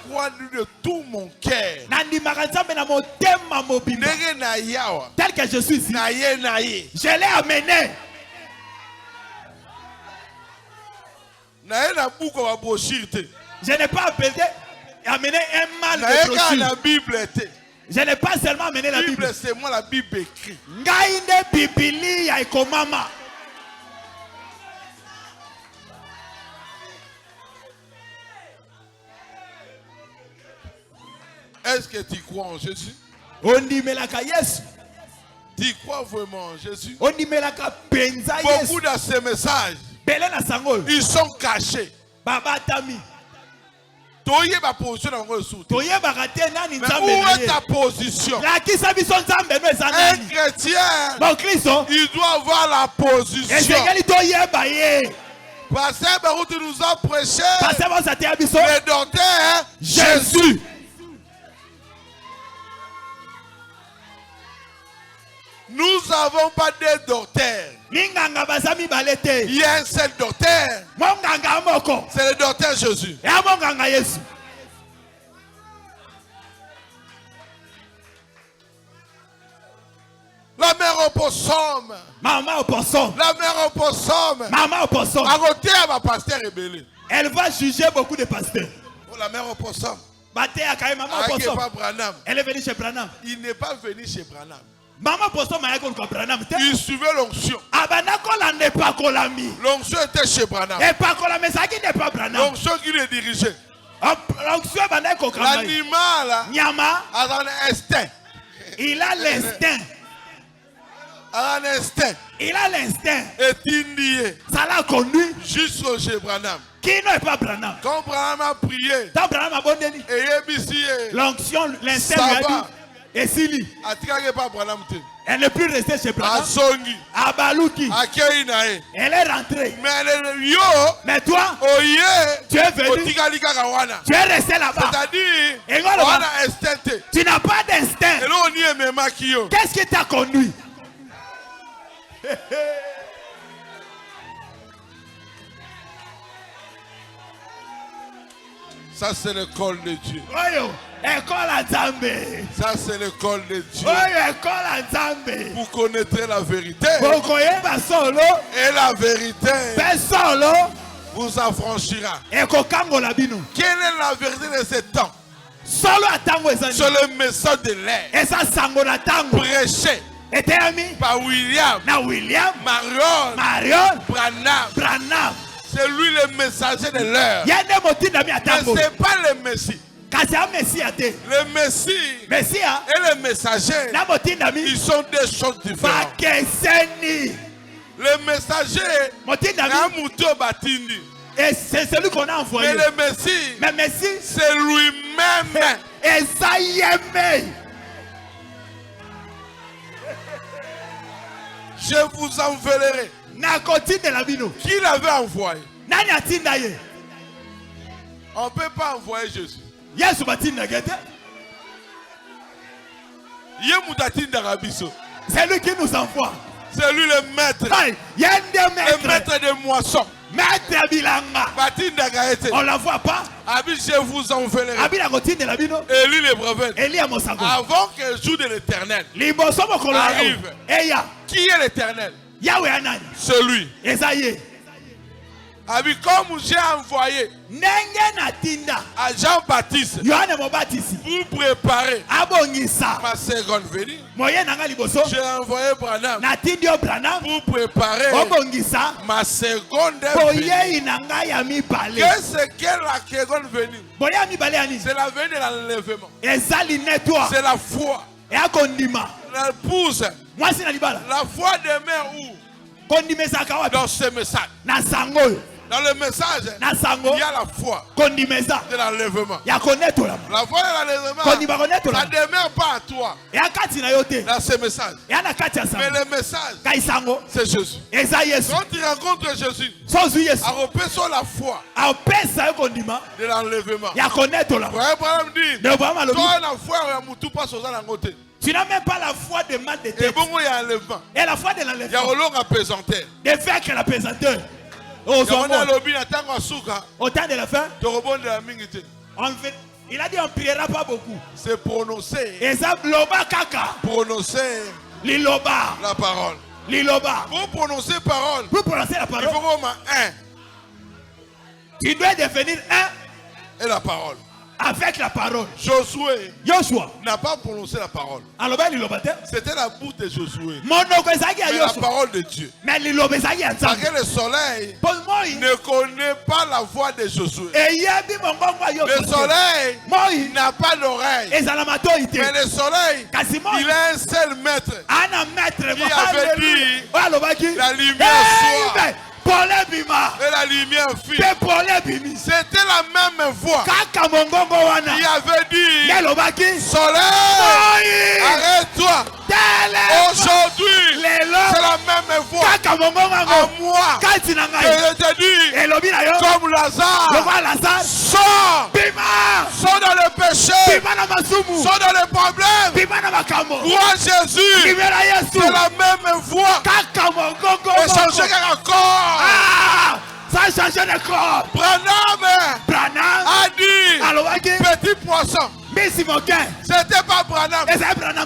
crois de tout mon cœur. Tel que je suis ici, je l'ai amené. Je n'ai pas amené un mal de brochure. Je n'ai pas seulement amené la Bible. C'est moi la Bible écrite. Est-ce que tu crois en Jésus? Tu crois vraiment en Jésus? Beaucoup de ces messages, ils sont cachés. Mais où est ta position? Un chrétien, il doit avoir la position. Pasteur Baruch nous a prêché le docteur Jésus. Nous n'avons pas de docteur. Il y a un seul docteur. C'est le docteur Jésus. La mère opossum. Maman opossum. La mère opossum. Maman opossum. À côté, elle va pasteur rebelle. Elle va juger beaucoup de pasteurs. Oh, la mère opossum. Elle est venue chez Branham. Il n'est pas venu chez Branham. Maman opossum a été Branham. Il suivait l'onction. L'onction était chez Branham. L'onction qui le dirigeait. L'animal a un instinct. Il a l'instinct. Il a l'instinct. Et indié. Ça l'a conduit jusqu'au chez Branham. Qui n'est pas Branham? Quand Branham a prié. Quand Branham a abandonné. L'onction, l'instinct lui a dit. Et Sili. Elle n'est plus restée chez Branham. À Balouki. Elle est rentrée. Mais toi, tu es venu. Tu es resté là-bas. C'est-à-dire, tu n'as pas d'instinct. Qu'est-ce qui t'a conduit? Ça c'est l'école de Dieu. Ça c'est l'école de Dieu. Vous connaîtrez la vérité. Et la vérité vous affranchira. Quelle est la vérité de ce temps? C'est le message de l'air. Prêché par William Marion Branham. C'est lui le messager de l'heure. Mais ce n'est pas le Messie. Le Messie et le messager, ils sont deux choses différentes. Le messager, et c'est celui qu'on a envoyé. Mais le Messie, c'est lui-même. Je vous enverrai. Qui l'avait envoyé? On ne peut pas envoyer Jésus. C'est lui qui nous envoie. C'est lui le maître. Le maître de moisson. On ne l'envoie pas. Je vous enverrai. Élie le prophète. Avant que le jour de l'éternel arrive. Qui est l'éternel? Celui. Comme j'ai envoyé à Jean-Baptiste pour préparer ma seconde venue, j'ai envoyé Branham pour préparer ma seconde venue. Qu'est-ce que la seconde venue? C'est la venue de l'enlèvement. C'est la foi. L'épouse. La foi demeure où? Dans ce message. Dans le message, il y a la foi de l'enlèvement. La foi de l'enlèvement, ça ne demeure pas à toi dans ce message. Mais le message, c'est Jésus. Quand tu rencontres Jésus, repère la foi de l'enlèvement. Toi, la foi, tu n'as même pas la foi de mal de tête. Et la foi de l'enlèvement. De faire que la pesanteur. Au temps de la fin, il a dit on ne priera pas beaucoup. C'est prononcer. Prononcer la parole. Pour prononcer parole. Pour prononcer la parole. Il faut au moins un. Tu dois devenir un. Et la parole. Avec la parole. Josué n'a pas prononcé la parole. C'était la bouche de Josué. Mais la parole de Dieu. Parce que le soleil ne connaît pas la voix de Josué. Le soleil n'a pas d'oreille. Mais le soleil, il a un seul maître qui avait dit la lumière soit. Et la lumière fit. C'était la même voix qui avait dit soleil, arrête-toi. Aujourd'hui, c'est la même voix à moi que je te dis, comme Lazare, sors dans le péché, sors dans le problème. Crois Jésus, c'est la même voix. Et changer quelque corps. Ça a changé de corps. Branham a dit petit poisson. C'était pas Branham.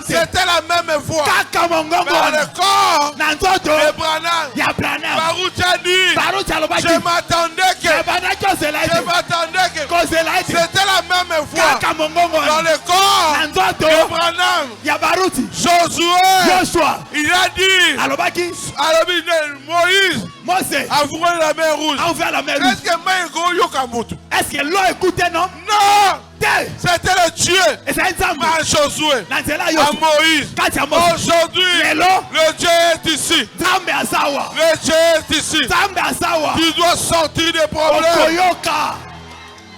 C'était la même voix. Mais dans le corps de Branham, Baruch a dit je m'attendais que c'était la même voix. Dans le corps de Branham, Josué, il a dit Moïse a ouvert la mer rouge. Est-ce que l'eau écoutait, non? Non! C'était le Dieu à Josué, à Moïse. Aujourd'hui, le Dieu est ici. Le Dieu est ici. Tu dois sortir des problèmes.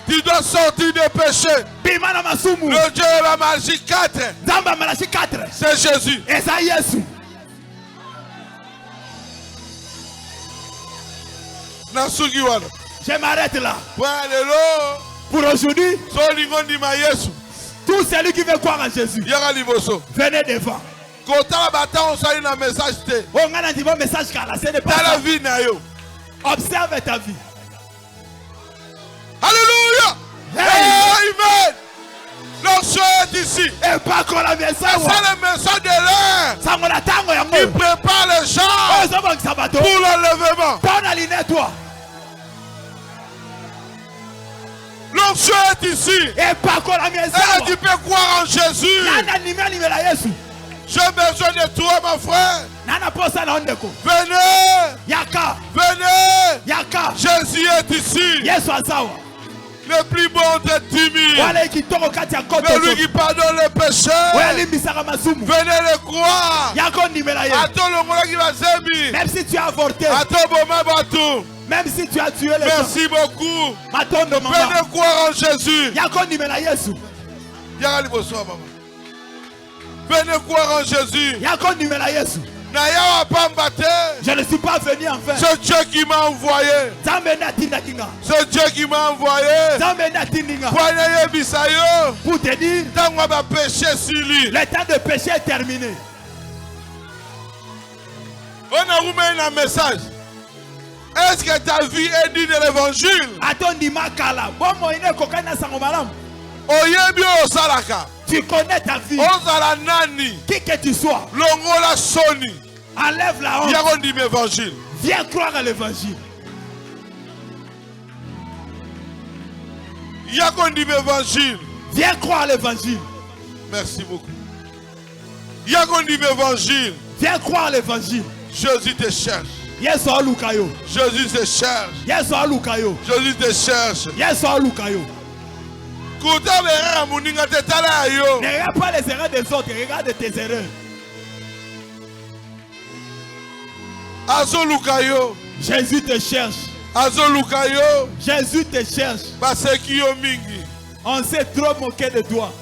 Tu dois sortir des péchés. Le Dieu de la Malachie 4, c'est Jésus. Je m'arrête là. Pour aujourd'hui, tout celui qui veut croire en Jésus, venez devant. Observe ta vie. Alléluia. Hey. Amen. L'onction est ici. Et pas qu'on la maison. C'est le message de l'air. Qui prépare les gens pour l'enlèvement. L'onction est ici. Et pas qu'on la maison. Et tu peux croire en Jésus. J'ai besoin de toi, mon frère. Venez. Venez. Jésus est ici. Le plus bon est timide. Celui qui pardonne les péchés. Venez le croire. Même si tu as avorté. Même si tu as tué les gens. Merci beaucoup. Venez croire en Jésus. Venez croire en Jésus. Je ne suis pas venu en vain. C'est Dieu qui m'a envoyé. C'est Dieu qui m'a envoyé. Pour te dire, le temps de péché est terminé. On a remis un message. Est-ce que ta vie est digne de l'évangile? Tu connais ta vie. Qui que tu sois. Enlève la honte. Viens croire à l'évangile. Viens croire à l'évangile. Merci beaucoup. Viens croire à l'évangile. Jésus te cherche. Yes, Jésus te cherche. Yes, Jésus te cherche. Yes, ne regarde pas les erreurs des autres, regarde tes erreurs. Jésus te cherche. Jésus te cherche. On s'est trop moqué de toi.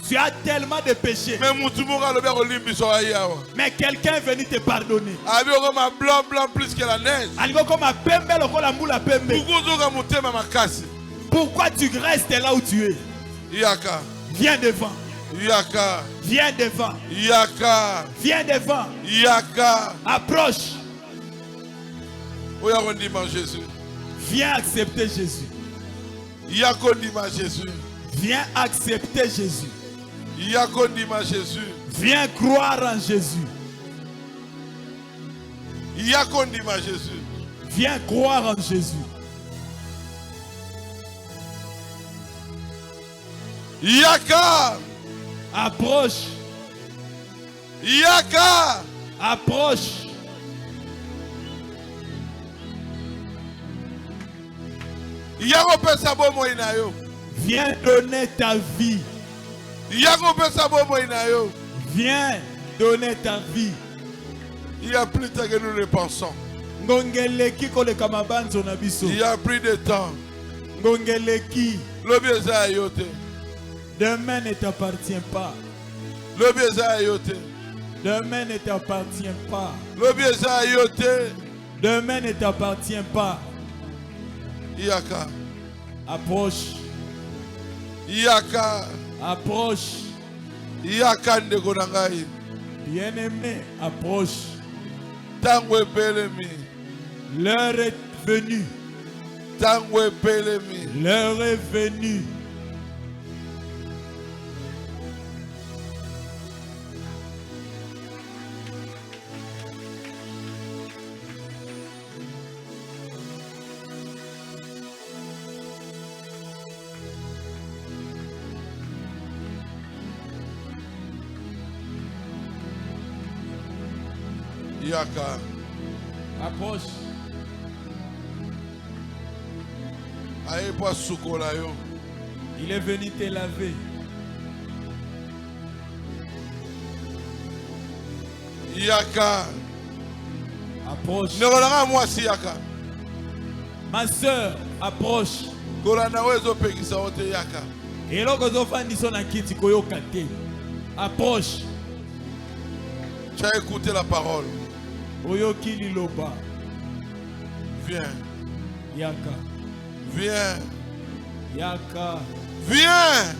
Tu as tellement de péchés. Mais quelqu'un est venu te pardonner. Pourquoi tu restes là où tu es? Viens devant. Viens devant. Viens devant. Approche. Viens accepter Jésus. Viens accepter Jésus. Viens croire en Jésus. Viens croire en Jésus. Approche. Approche. Viens donner ta vie. Viens donner ta vie. Il y a plus de temps que nous le pensons. Il y a plus de temps. Demain ne t'appartient pas. Demain ne t'appartient pas. Demain ne t'appartient pas. Approche. Approche. Bien-aimé, approche. L'heure est venue. L'heure est venue. Approche. Il est venu te laver. Approche. Ma soeur, approche. Approche. Tu as écouté la parole. Viens. Yaka. Viens. Yaka. Viens.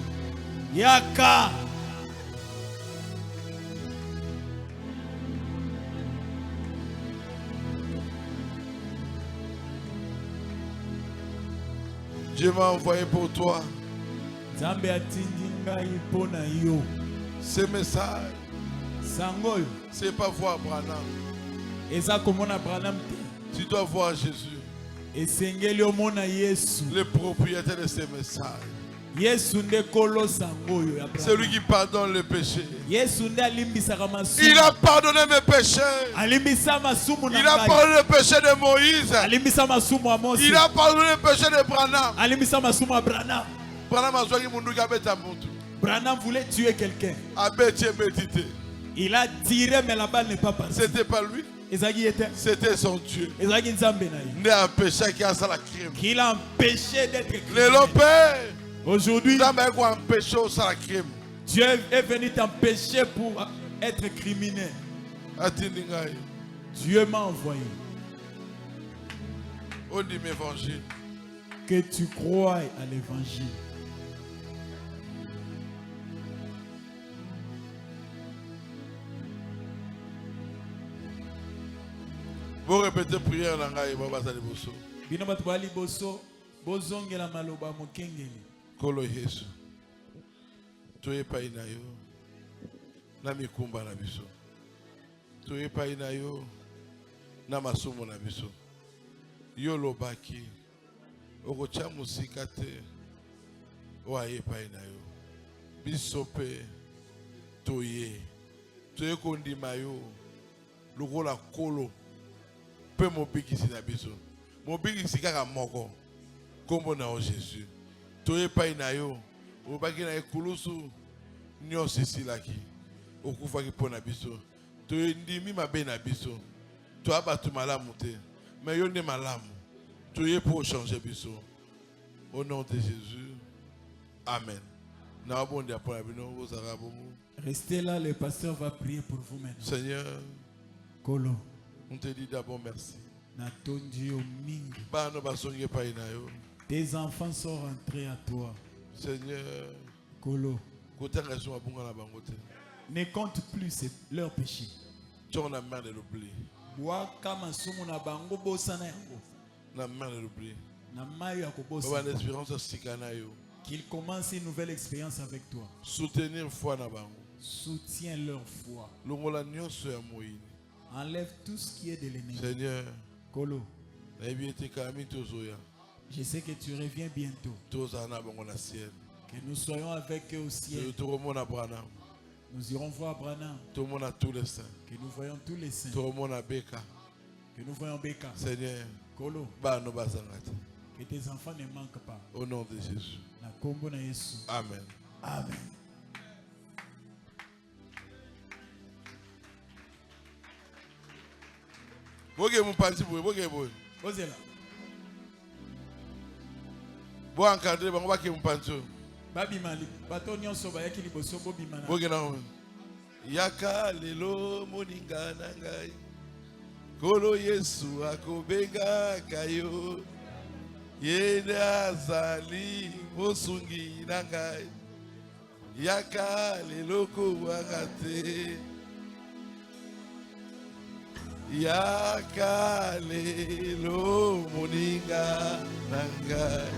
Yaka. Dieu m'a envoyé pour toi. Ce message, c'est pas voir Branham. Tu dois voir Jésus, le propriétaire de ce message. C'est lui qui pardonne le péché. Il a pardonné mes péchés. Il a pardonné le péché de Moïse. Il a pardonné le péché de Branham. Branham voulait tuer quelqu'un. Il a tiré, mais la balle n'est pas passée. C'était pas lui. C'était son Dieu. Il a empêché qu'il a empêché d'être criminel. Aujourd'hui, Dieu est venu t'empêcher pour être criminel. Dieu m'a envoyé. Que tu crois à l'évangile. Vous répétez prière dans la Kolo Yesu. Toye pa inayo. Na mikumba na biso. Toye pa inayo. Na masumo na biso. Yo lobaki. Okocha musika te. Oye pa inayo. Biso pe. Toye. Toye kondima yo. Lukola kolo. Pe mobikisi na biso. Mobikisi kaka moko. Kombo na o Jésus. Toye pa inayo. Obaki na ekulusu nyosi silaki okufaki pona biso to ndimi mabe na biso to abatu malamu te mais yo ne malamu to ye pour changer biso au nom de Jésus. Amen. Na bonde apona bino ozaka bomu. Restez là, le pasteur va prier pour vous maintenant. Seigneur, Kolo, on te dit d'abord merci. Na tondi o mingi. Ba no basonge pa inayo. Tes enfants sont rentrés à toi. Seigneur, Kolo, ne compte plus leurs péchés. Tu as la main de l'oubli. La main de l'oubli. Qu'ils commencent une nouvelle expérience avec toi. Soutenir foi. Soutiens leur foi. Enlève tout ce qui est de l'ennemi. Seigneur, Kolo, je sais que tu reviens bientôt. Que nous soyons avec eux au ciel. Nous irons voir Branham. Que nous voyons tous les saints. Que nous voyons Beka. Seigneur, Kolo, que tes enfants ne manquent pas. Au nom de Jésus. Amen. Amen. Bon encadré, on va que mon pancho. Babi mali, bato nyonso ba yaki liboso bo bimana. Bogena. Yaka lelo moninga nangai. Kolo Yesu akobenga kayo. Yena zali mosungi nangai. Yaka lelo ko wakate. Yaka lelo moninga nangai.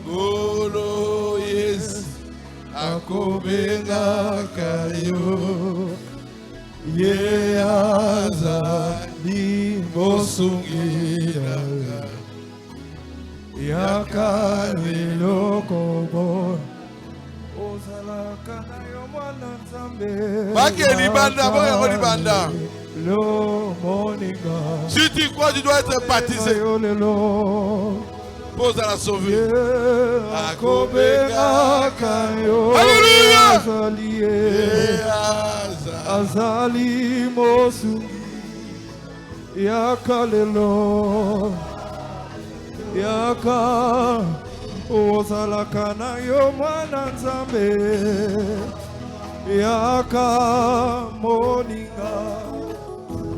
Kolo Yesu akobenga kayo ye azali mosungira yakalelo kobo ozalaka na yo mwana Nzambe bakeli banda bakeli libanda lo moninga. Si tu crois tu dois être baptisé. Pose à la sauver. Alléluia. Azali mosu yakalelo yaka ozalaka na yo mwana Nzambe yaka moninga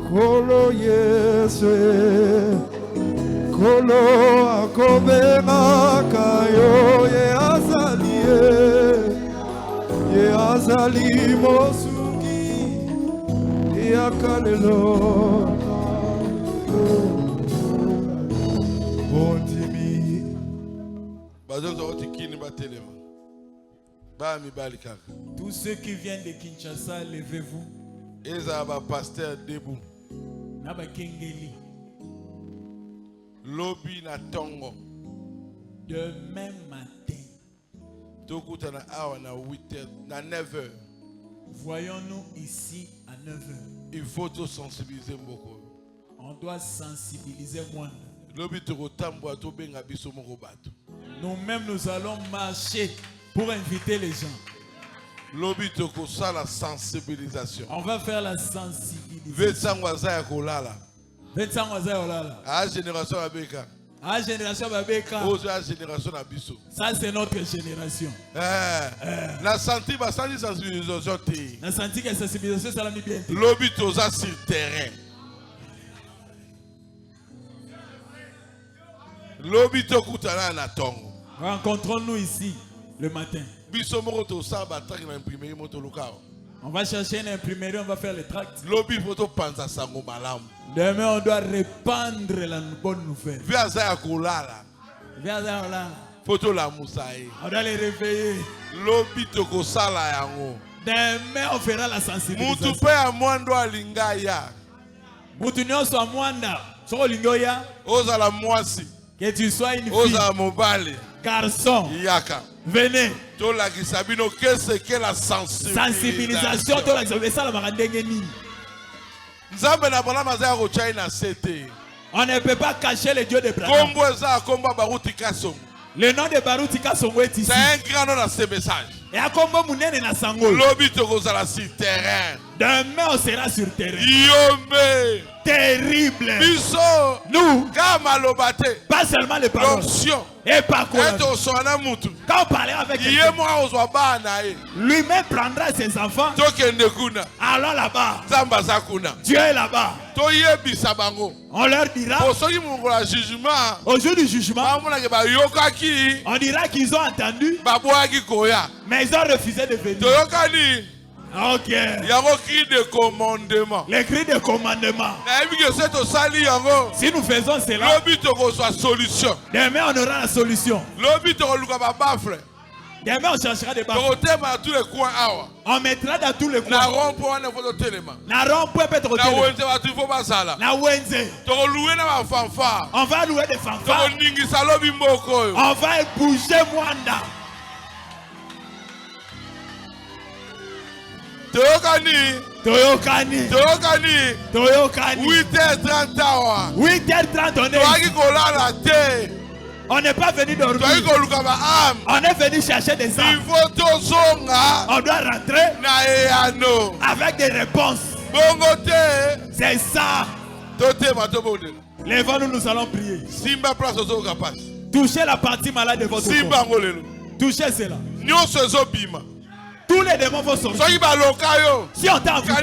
kolo Yesu Kolo akobenga kayo ye azali mosungi yakalelo bondimi Tous ceux qui viennent de Kinshasa, levez-vous. Pasteur debout. Nabakengeli. Lobby na tongo. Demain matin. Tokutana awa na 8h, na 9h. Voyons-nous ici à 9h. Il faut te sensibiliser beaucoup. On doit sensibiliser moins. Nous-mêmes, nous allons marcher pour inviter les gens. La sensibilisation. On va faire la sensibilisation. Génération Abeka. Génération Babeka. Ça, c'est notre génération. La sensibilisation. La sensibilisation, ça l'a mis bien. Lobby toza sur terrain. Lobby tokutana na tongo. Rencontrons-nous ici le matin. On va chercher une imprimerie, on va faire les tracts. Lobby photo panza sango malam. Demain, on doit répandre la bonne nouvelle. Photo la moussaï. On doit les réveiller. Lobby toko sala yango. Demain, on fera la sensibilisation. Mutu pe a mwando alingaya. Mutu nyonso a mwanda. Soko lingoya. Oza la mwasi. Que tu sois une fille. Oza mobali. Garçon. Yaka. Venez. Tola kisabino qu'est-ce que la sensibilisation. Tola kisabino la marandenge ni. Nzambe na bala mazaya ko China CT. On ne peut pas cacher le Dieu de Braham. Kombo eza komba Baruti Kasongo. Le nom de Baruti Kasongo est ici. C'est un grand nom dans ce message. Et à Kombo Munene na Sango. Lobby tokozala sur terrain. Demain on sera sur terrain. Yombe. Terrible. Biso. Nous. Kama lobate. Pas seulement les paroles. L'onction. Et pas quoi. Quand on parlait avec lui-même prendra ses enfants. Alors là-bas. Dieu est là-bas. On leur dira. Au jour du jugement. On dira qu'ils ont entendu. Mais ils ont refusé de venir. Ok. Il y a un cri de commandement. Les cris de commandement. Si nous faisons cela, demain on aura la solution. Demain on cherchera des baffes. On mettra dans tous les coins. Na rond-point peut être na wenze. On va louer des fanfares. On va bouger Mwanda. Toyokani. 8h30 awa. 8h30 on n'est pas venu dormir. On est venu chercher des âmes. On doit rentrer avec des réponses. C'est ça. Lèvons-nous, nous allons prier. Touchez la partie malade de votre corps. Touchez cela. Tous les démons vont sortir. Si on t'a envoûté,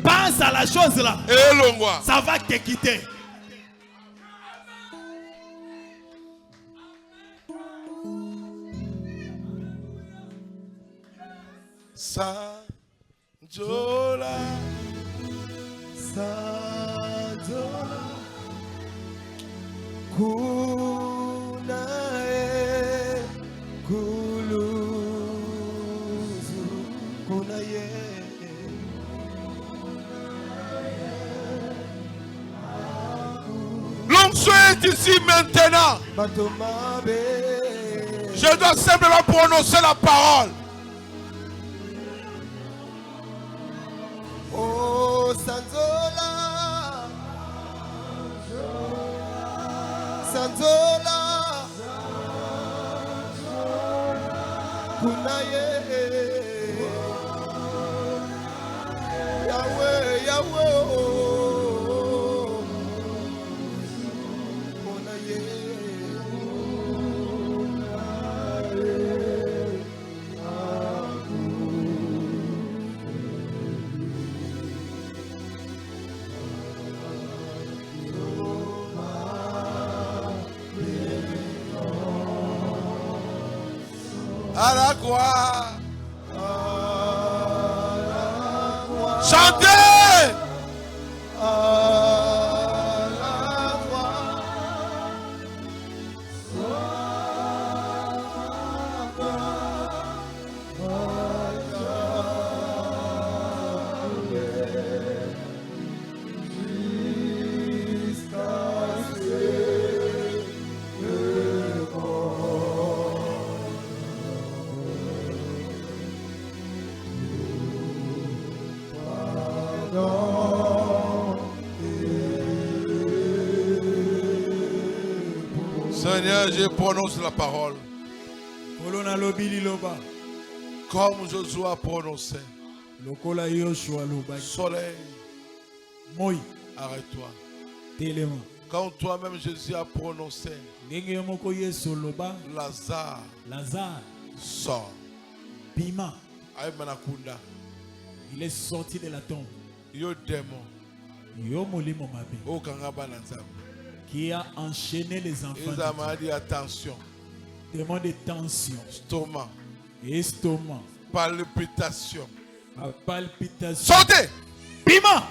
pense à la chose là. Ça va te quitter. Sanjola. L'onction est ici maintenant. Je dois simplement prononcer la parole. Oh Sanzola, Sanzola, Kunaye, Yahweh, Yahweh. À la croix. Chantez. À la croix. Seigneur, je prononce la parole. Comme Josué a prononcé. Soleil, arrête-toi. Quand toi-même Jésus a prononcé, Lazare sort. Il est sorti de la tombe. Yo démon. Qui a enchaîné les enfants. Ils ont dit attention. Démon de tension. Stomac. Estomac. Palpitation. Palpitation. Sortez. Piment.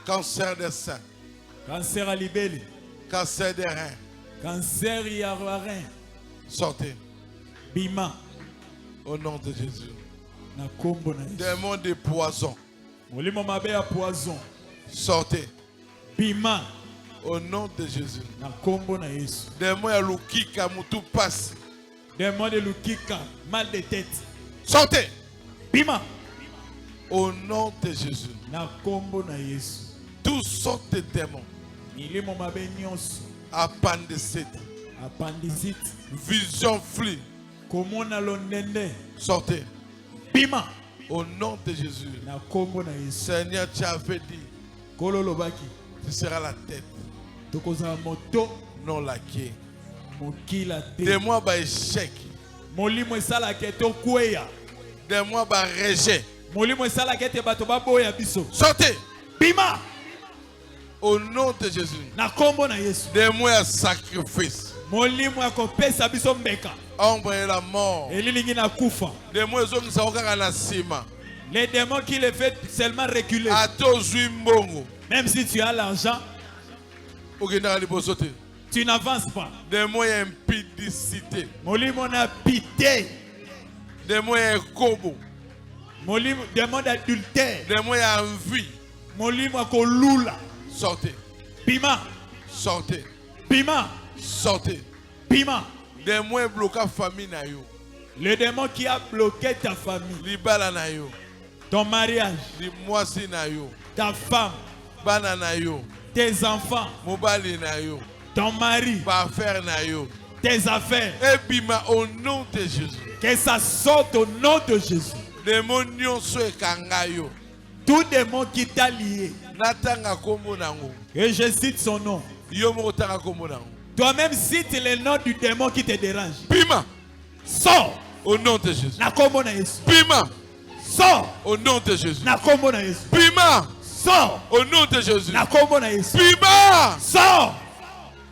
Cancer des seins. Cancer à l'ibéli. Cancer des reins. Cancer à rein. Sortez. Bima. Au nom de Jésus. Démon de poison. Poison. Sortez. Bima. Au nom de Jésus. Démon de Lukika mutu passe. Démon de Lukika, mal de tête. Sortez. Bima. Au nom de Jésus. Toutes sortes de démons. Appendicite. Vision flue. Sortez. Bima. Au nom de Jésus. Seigneur, tu avais dit. Tu seras la tête. Non la quai. Dis-moi par échec. Dis-moi par rejet. Sortez. Bima. Au nom de Jésus. Dis-moi un sacrifice. Ombre la mort. Dis-moi les démons qui les fait seulement reculer. Même si tu as l'argent, tu n'avances pas. Dis-moi impudicité. Molimo na pité. Dis-moi kobo. Démon d'adultère. Dis-moi envie. Molimo kolula. Sortez. Pima. Sortez. Pima. Sortez. Pima. Dis-moi bloquer famille na yo. Le démon qui a bloqué ta famille. Libala na yo. Ton mariage. Limwasi na yo. Ta femme. Bana na yo. Tes enfants. Mobali na yo. Ton mari. Ba affaire na yo. Tes affaires. Ebima au nom de Jésus. Que ça sorte au nom de Jésus. Démon nyonso ekanga yo. Tout démon qui t'a lié. Natanga kombo nango. Et je cite son nom. Yo mo tanga kombo nango. Toi-même cite le nom du démon qui te dérange. Pima. Sors. Au nom de Jésus. Na kombo na Yesu. Pima. Sors. Au nom de Jésus. Na kombo na Yesu. Pima. Sors. Au nom de Jésus. Na kombo na Yesu. Pima. Sors.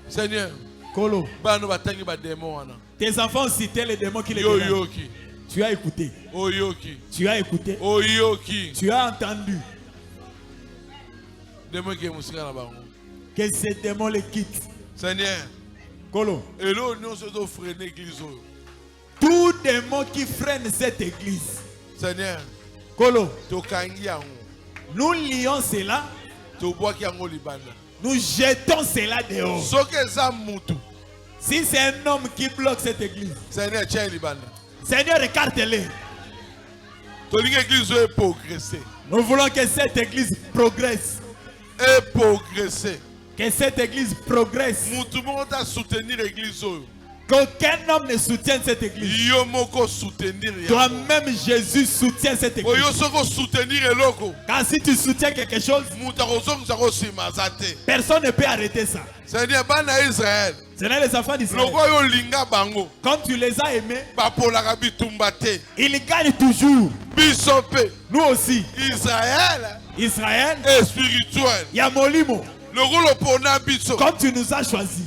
Seigneur. Kolo. Bano batangi ba démon wana. Tes enfants citaient les démons qui les dérangent. Yoyoki. Tu as écouté. Oyoki. Tu as écouté. Oyoki. Tu as entendu. Démon qui est musika na bango. Que ces démons les quittent. Seigneur. Kolo. Et là, nous sommes freinés l'église. Tout démon qui freine cette église. Seigneur. Kolo. Nous lions cela. Nous jetons cela dehors. Si c'est un homme qui bloque cette église. Seigneur, écarte-les. Nous voulons que cette église progresse. Et progresser. Que cette église progresse. Soutenir l'église. Qu'aucun homme ne soutienne cette église. Toi-même, Jésus soutient cette église. Car si tu soutiens quelque chose, personne ne peut arrêter ça. Seigneur, Ce n'est les enfants d'Israël. Quand tu les as aimés, ils gagnent toujours. Nous aussi. Israël est spirituel. Il y a Molimo. Comme tu nous as choisis,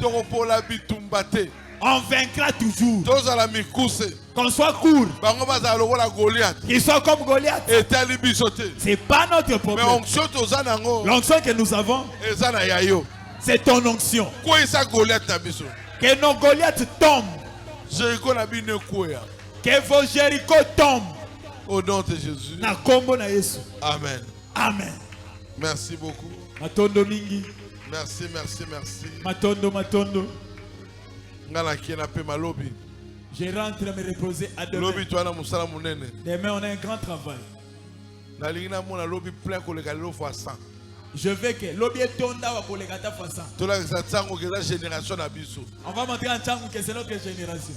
on vaincra toujours. Qu'on soit court, qu'ils soient comme Goliath. C'est pas notre problème. L'onction que nous avons, c'est ton onction. Que nos Goliaths tombent. Que vos Jéricho tombent. Au nom de Jésus. Amen. Amen. Merci beaucoup. Matondo mingi. Merci, merci, merci. Matondo, matondo. Je rentre me reposer à demain. Demain, on a un grand travail. Je veux que l'objet tonda wa bolegata fasa. On va montrer en Tchangou que c'est notre génération.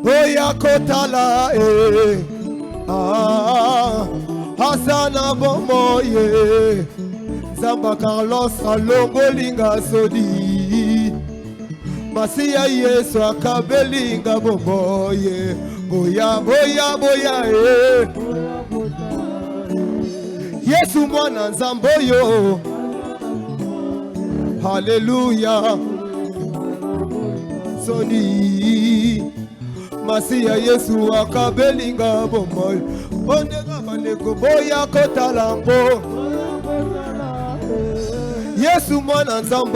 Oya kotala Hasana Bomoye Zamba Carlos Alongolinga Sodi Masia Yesu Akabelinga Bomoye Boya boya boya Yesu mwana Nzamboyo Hallelujah Sodi Masia Yesu Akabelinga Bomoye Ondega Maneko Boya Kotalango Yesu mwana Nzambo